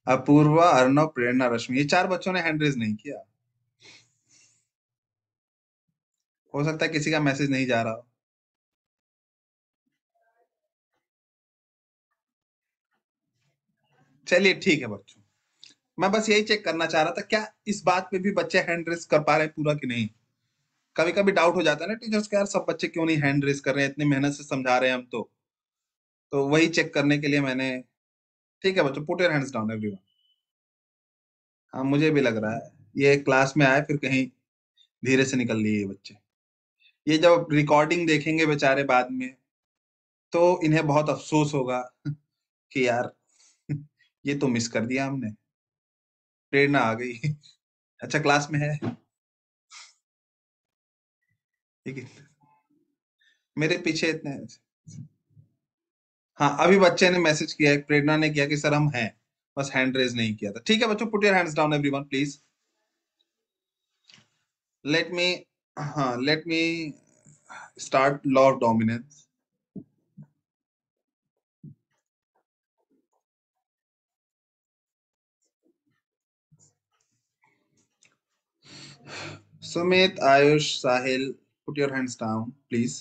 अपूर्वा, अर्णव, प्रेरणा, रश्मि, ये 4 बच्चों ने हैंड रेस नहीं किया। हो सकता है किसी का मैसेज नहीं जा रहा हो। चलिए ठीक है बच्चों, मैं बस यही चेक करना चाह रहा था क्या इस बात पे भी बच्चे हैंड रेस कर पा रहे हैं पूरा कि नहीं। कभी कभी डाउट हो जाता है ना टीचर्स का, यार सब बच्चे क्यों नहीं हैंड रेस कर रहे हैं, इतनी मेहनत से समझा रहे हैं हम तो वही चेक करने के लिए मैंने, ठीक है बच्चों, put your hands down everyone. हाँ, मुझे भी लग रहा है ये क्लास में आए फिर कहीं धीरे से निकल लिए ये बच्चे। ये जब रिकॉर्डिंग देखेंगे बेचारे बाद में, तो इन्हें बहुत अफसोस होगा कि यार ये तो मिस कर दिया हमने, प्रेरणा आ गई। अच्छा क्लास में है, ठीक है, मेरे पीछे इतने। हाँ, अभी बच्चे ने मैसेज किया है, प्रेरणा ने किया कि सर हम हैं, बस हैंड रेज नहीं किया था। ठीक है बच्चों, put your hands down everyone please. Let me हाँ let me start law of dominance. Sumit, Ayush, Sahil, put your hands down, please.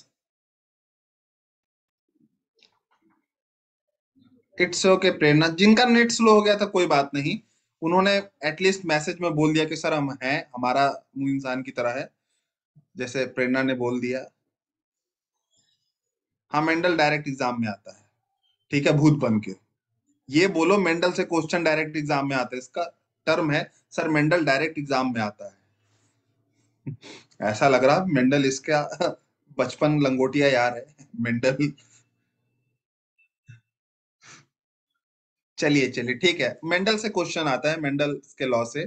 It's okay Prerna, जिनका नेट स्लो हो गया था कोई बात नहीं. उन्होंने एटलीस्ट मैसेज में बोल दिया कि सर हम हैं, हमारा मुंह इंसान की तरह है, जैसे प्रेरणा ने बोल दिया. हाँ, मेंडल डायरेक्ट एग्जाम में आता है. ठीक है, भूत बन के ये बोलो मेंडल से क्वेश्चन डायरेक्ट एग्जाम में आता है, इसका टर्म है सर मेंडल डायरेक्ट एग्जाम में आता है. ऐसा लग रहा मेंडल इसका बचपन लंगोटिया यार है मेंडल. चलिए चलिए ठीक है, मेंडल से क्वेश्चन आता है, मेंडल के लॉ से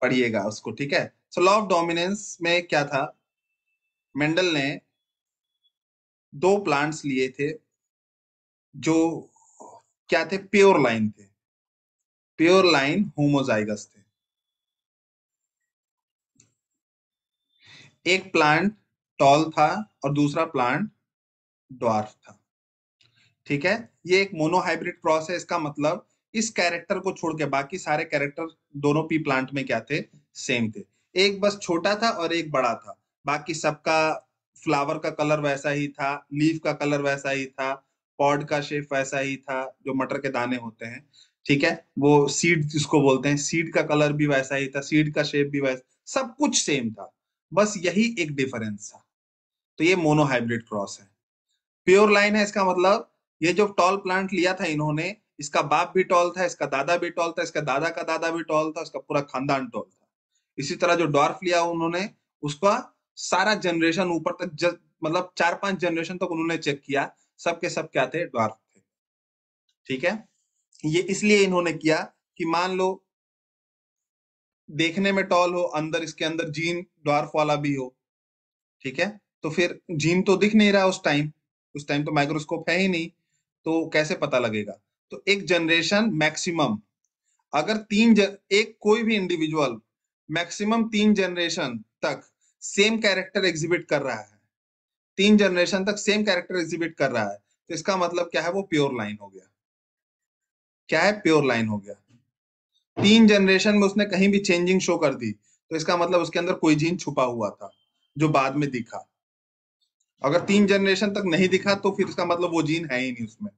पढ़िएगा उसको. ठीक है, सो लॉ ऑफ डोमिनेंस में क्या था, मेंडल ने दो प्लांट्स लिए थे जो क्या थे, प्योर लाइन थे, प्योर लाइन होमोजाइगस थे. एक प्लांट टॉल था और दूसरा प्लांट ड्वार्फ था. ठीक है, ये एक मोनोहाइब्रिड क्रॉस है. इसका मतलब इस कैरेक्टर को छोड़ के बाकी सारे कैरेक्टर दोनों पी प्लांट में क्या थे, सेम थे. एक बस छोटा था और एक बड़ा था, बाकी सबका फ्लावर का कलर वैसा ही था, लीफ का कलर वैसा ही था, पॉड का शेप वैसा ही था, जो मटर के दाने होते हैं. ठीक है, वो सीड जिसको बोलते हैं, सीड का कलर भी वैसा ही था, सीड का शेप भी वैसा, सब कुछ सेम था, बस यही एक डिफरेंस था. तो ये मोनोहाइब्रिड क्रॉस है. प्योर लाइन है, इसका मतलब ये जो टॉल प्लांट लिया था इन्होंने, इसका बाप भी टॉल था, इसका दादा भी टॉल था, इसका दादा का दादा भी टॉल था, इसका पूरा खानदान टॉल था. इसी तरह जो डॉर्फ लिया उन्होंने, उसका सारा जनरेशन ऊपर तक मतलब 4-5 जनरेशन तक उन्होंने चेक किया, सबके सब क्या थे, डॉर्फ थे. ठीक है, ये इसलिए इन्होंने किया कि मान लो देखने में टॉल हो, अंदर इसके अंदर जीन डॉर्फ वाला भी हो. ठीक है, तो फिर जीन तो दिख नहीं रहा उस टाइम, उस टाइम तो माइक्रोस्कोप है ही नहीं, तो कैसे पता लगेगा. तो एक जनरेशन मैक्सिमम, अगर एक कोई भी इंडिविजुअल मैक्सिमम 3 जनरेशन तक सेम कैरेक्टर एग्जिबिट कर रहा है, 3 जनरेशन तक सेम कैरेक्टर एग्जिबिट कर रहा है, तो इसका मतलब क्या है, वो प्योर लाइन हो गया. क्या है, प्योर लाइन हो गया. 3 जनरेशन में उसने कहीं भी चेंजिंग शो कर दी, तो इसका मतलब उसके अंदर कोई जीन छुपा हुआ था जो बाद में दिखा. अगर 3 जनरेशन तक नहीं दिखा तो फिर इसका मतलब वो जीन है ही नहीं उसमें.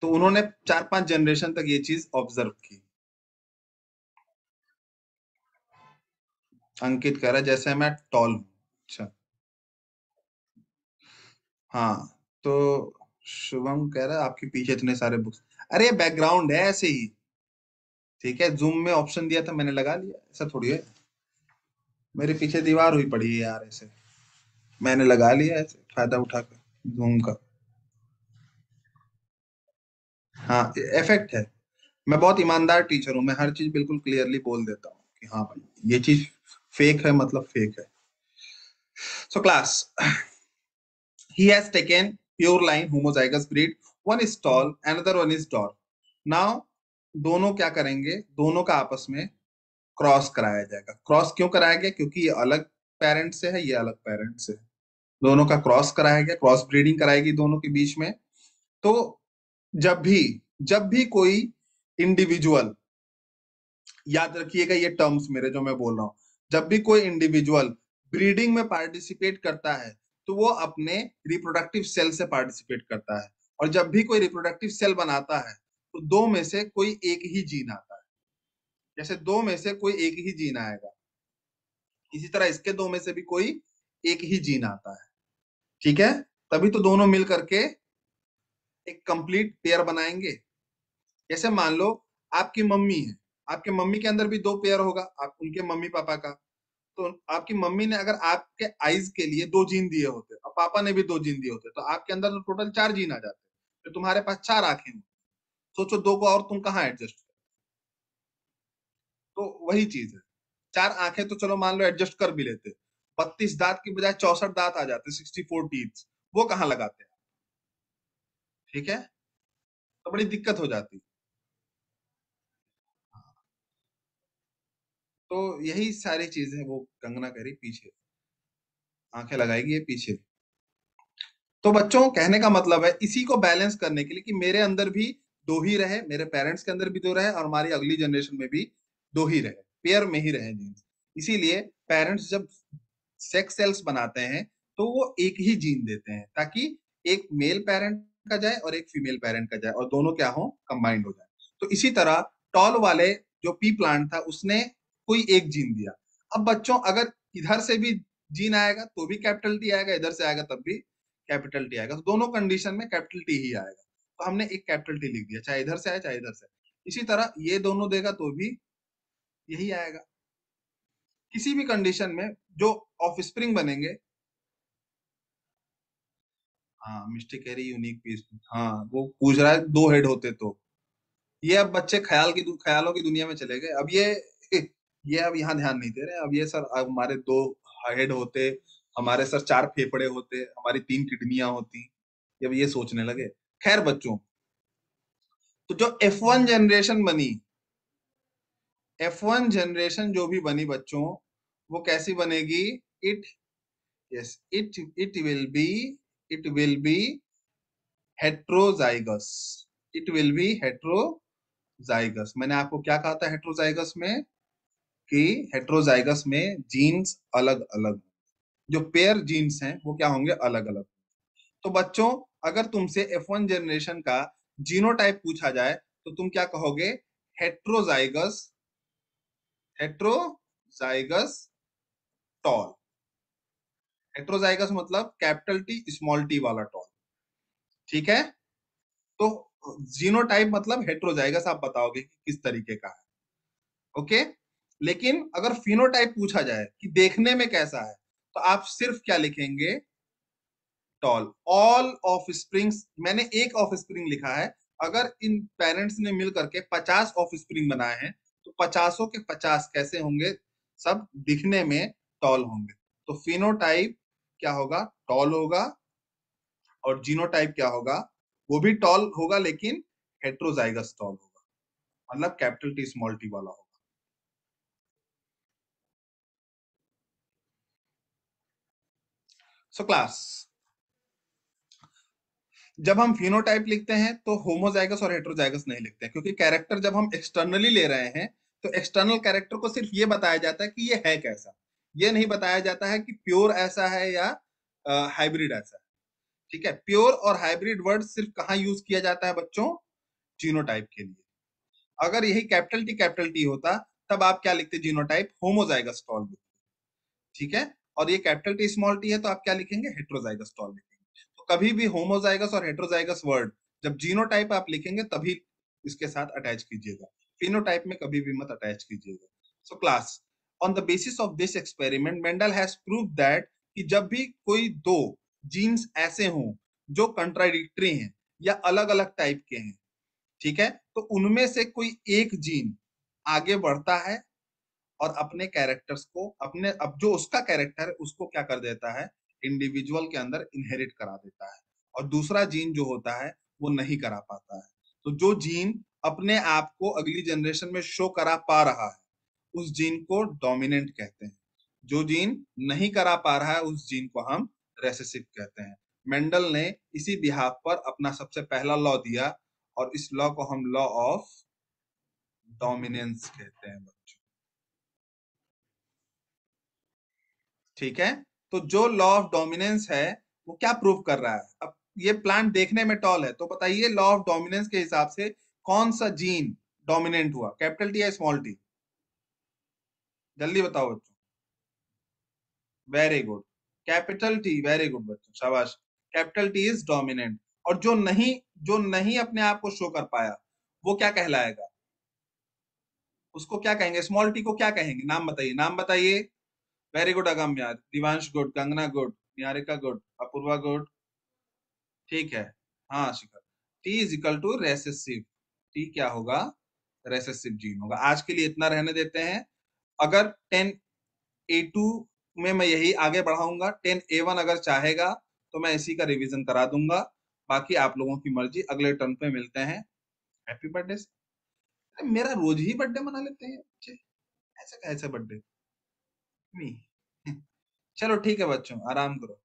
तो उन्होंने 4-5 जनरेशन तक ये चीज ऑब्जर्व की. अंकित कह रहा है जैसे मैं टॉल हूँ. अच्छा, हाँ. तो शुभम कह रहा है आपके पीछे इतने सारे बुक्स, अरे ये बैकग्राउंड है ऐसे ही. ठीक है, जूम में ऑप्शन दिया था मैंने लगा लिया, ऐसा थोड़ी है. मेरे पीछे दीवार हुई पड़ी है यार ऐसे, मैंने लगा लिया ऐसे फायदा उठाकर जूम का. हाँ, इफेक्ट है. मैं बहुत ईमानदार टीचर हूँ, मैं हर चीज बिल्कुल क्लियरली बोल देता हूँ कि हाँ भाई ये चीज फेक है, मतलब फेक है. So class, he has taken pure line homozygous breed, one is tall another one is dwarf. Now दोनों क्या करेंगे, दोनों का आपस में क्रॉस कराया जाएगा. क्रॉस क्यों कराया गया, क्योंकि ये अलग पेरेंट से है, ये अलग पेरेंट से है. दोनों का क्रॉस कराया गया, क्रॉस ब्रीडिंग कराएगी दोनों के बीच में. तो जब भी जब भी कोई इंडिविजुअल, याद रखिएगा ये टर्म्स मेरे जो मैं बोल रहा हूँ, जब भी कोई इंडिविजुअल ब्रीडिंग में पार्टिसिपेट करता है तो वो अपने रिप्रोडक्टिव सेल से पार्टिसिपेट करता है. और जब भी कोई रिप्रोडक्टिव सेल बनाता है तो दो में से कोई एक ही जीन आता है. जैसे दो में से कोई एक ही जीन आएगा, इसी तरह इसके दो में से भी कोई एक ही जीन आता है. ठीक है, तभी तो दोनों मिल करके एक कंप्लीट पेयर बनाएंगे. जैसे मान लो आपकी मम्मी है, आपके मम्मी के अंदर भी दो पेयर होगा, आप उनके मम्मी पापा का. तो आपकी मम्मी ने अगर आपके आईज के लिए दो जीन दिए होते और पापा ने भी दो जीन दिए होते, तो आपके अंदर तो टोटल 4 जीन आ जाते, तो तुम्हारे पास 4 आंखें होती. सोचो दो को और तुम कहाँ एडजस्ट कर. तो वही चीज है, 4 आंखें तो चलो मान लो एडजस्ट कर भी लेते, 32 दांत की बजाय 64 दांत आ जाते, 64 टीथ, वो कहाँ लगाते हैं. ठीक है, तो बड़ी दिक्कत हो जाती. तो यही सारी चीजें वो कंगना कह रही पीछे आंखें लगाएगी ये पीछे। तो बच्चों कहने का मतलब है इसी को बैलेंस करने के लिए कि मेरे अंदर भी दो ही रहे, मेरे पेरेंट्स के अंदर भी दो रहे और हमारी अगली जनरेशन में भी दो ही रहे, पेयर में ही रहे जीन्स। इसीलिए पेरेंट्स जब सेक्स सेल्स बनाते हैं तो वो एक ही जीन देते हैं ताकि एक मेल पेरेंट का जाए और एक फीमेल पेरेंट का जाए और दोनों क्या हो, कंबाइंड हो जाए। तो इसी तरह टॉल वाले जो पी प्लांट था उसने कोई एक जीन दिया। अब बच्चों अगर इधर से भी जीन आएगा तो भी कैपिटल टी आएगा, इधर से आएगा तब भी कैपिटल टी आएगा, तो दोनों कंडीशन में कैपिटल टी ही आएगा। तो हमने एक कैपिटल टी लिख दिया, चाहे इधर से आए चाहे इधर से। इसी तरह ये दोनों देगा तो भी यही आएगा। किसी भी कंडीशन में जो ऑफस्प्रिंग बनेंगे, हाँ मिस्टेक कह रही यूनिक पीस, हाँ वो पूछ रहा है दो हेड होते तो। ये अब बच्चे ख्यालों की दुनिया में चले गए। अब ये अब यहाँ ध्यान नहीं दे रहे। अब ये सर अब हमारे दो हेड होते, हमारे सर चार फेफड़े होते, हमारी तीन किडनियां होती, अब ये सोचने लगे। खैर बच्चों, तो जो F1 जनरेशन बनी, F1 जनरेशन जो भी बनी बच्चों, वो कैसी बनेगी? It yes it will be heterozygous. It will be heterozygous. मैंने आपको क्या कहा था हेट्रोजाइगस में? कि हेट्रोजाइगस में जीन्स अलग अलग, जो पेयर जीन्स हैं वो क्या होंगे? अलग अलग। तो बच्चों अगर तुमसे F1 जनरेशन का जीनोटाइप पूछा जाए तो तुम क्या कहोगे? Heterozygous, heterozygous tall. हेट्रोजाइगस मतलब कैपिटल टी स्मॉल टी वाला टॉल, ठीक है? तो जीनोटाइप मतलब हेट्रोजाइगस, आप बताओगे कि किस तरीके का है, ओके? लेकिन अगर फिनोटाइप पूछा जाए कि देखने में कैसा है, तो आप सिर्फ क्या लिखेंगे? टॉल। ऑल ऑफ स्प्रिंग्स, मैंने एक ऑफ स्प्रिंग लिखा है। अगर इन पेरेंट्स ने मिल करके 50 ऑफ स्प्रिंग बनाए हैं तो 50 के 50 कैसे होंगे? सब दिखने में टॉल होंगे। तो फिनोटाइप क्या होगा? टॉल होगा। और जीनोटाइप क्या होगा? वो भी टॉल होगा लेकिन हेट्रोजाइगस टॉल होगा, मतलब कैपिटल टी स्मॉल टी वाला होगा। सो क्लास, जब हम फिनोटाइप लिखते हैं तो होमोजाइगस और हेट्रोजाइगस नहीं लिखते हैं, क्योंकि कैरेक्टर जब हम एक्सटर्नली ले रहे हैं तो एक्सटर्नल कैरेक्टर को सिर्फ ये बताया जाता है कि ये है कैसा। ये नहीं बताया जाता है कि प्योर ऐसा है या हाइब्रिड ऐसा है। ठीक है? प्योर और हाइब्रिड वर्ड सिर्फ कहाँ यूज किया जाता है बच्चों? जीनोटाइप के लिए। अगर यही कैपिटल टी होता तब आप क्या लिखते? जीनोटाइप होमोजाइगस टॉल लिखते, ठीक है? और ये कैपिटल टी स्मॉल टी है तो आप क्या लिखेंगे? हेट्रोजाइगस टॉल लिखेंगे। तो कभी भी होमोजाइगस और हेट्रोजाइगस वर्ड जब जीनोटाइप आप लिखेंगे तभी इसके साथ अटैच कीजिएगा, फिनोटाइप में कभी भी मत अटैच कीजिएगा। So class, on the basis of this experiment Mendel has proved that कि जब भी कोई दो जीन्स ऐसे हों जो कंट्राडिक्टरी हैं या अलग अलग टाइप के हैं, ठीक है, तो उनमें से कोई एक जीन आगे बढ़ता है और अपने कैरेक्टर्स को, अपने अब जो उसका कैरेक्टर है उसको क्या कर देता है? इंडिविजुअल के अंदर इनहेरिट करा देता है, और दूसरा जीन जो होता है वो नहीं करा पाता है। तो जो जीन अपने आप को अगली जनरेशन में शो करा पा रहा है उस जीन को डोमिनेंट कहते हैं। जो जीन नहीं करा पा रहा है उस जीन को हम रेसेसिव कहते हैं। मेंडल ने इसी बिहाफ पर अपना सबसे पहला लॉ दिया और इस लॉ को हम लॉ ऑफ डोमिनेंस कहते हैं बच्चों, ठीक है? तो जो लॉ ऑफ डोमिनेंस है वो क्या प्रूव कर रहा है? अब ये प्लांट देखने में टॉल है तो बताइए लॉ ऑफ डोमिनेंस के हिसाब से कौन सा जीन डोमिनेंट हुआ? कैपिटल टी या स्मॉल टी? जल्दी बताओ बच्चों। Very good, capital T. Very good बच्चों, शाबाश। Capital T is dominant. और जो नहीं अपने आप को शो कर पाया वो क्या कहलाएगा? उसको क्या कहेंगे? स्मॉल टी को क्या कहेंगे? नाम बताइए, नाम बताइए। Very good Agamya, Divansh good, Kangana good, Niharika good, Apurva good, ठीक है। हाँ Shikhar, T is equal to recessive. T क्या होगा? रेसेसिव जीन होगा। आज के लिए इतना रहने देते हैं। अगर 10A2 में मैं यही आगे बढ़ाऊंगा, 10A1 अगर चाहेगा तो मैं इसी का रिवीजन करा दूंगा। बाकी आप लोगों की मर्जी। अगले टर्न पे मिलते हैं। Happy birthday. मेरा रोज ही बर्थडे मना लेते हैं बच्चे। ऐसे कैसे बर्थडे? नहीं। चलो ठीक है बच्चों, आराम करो।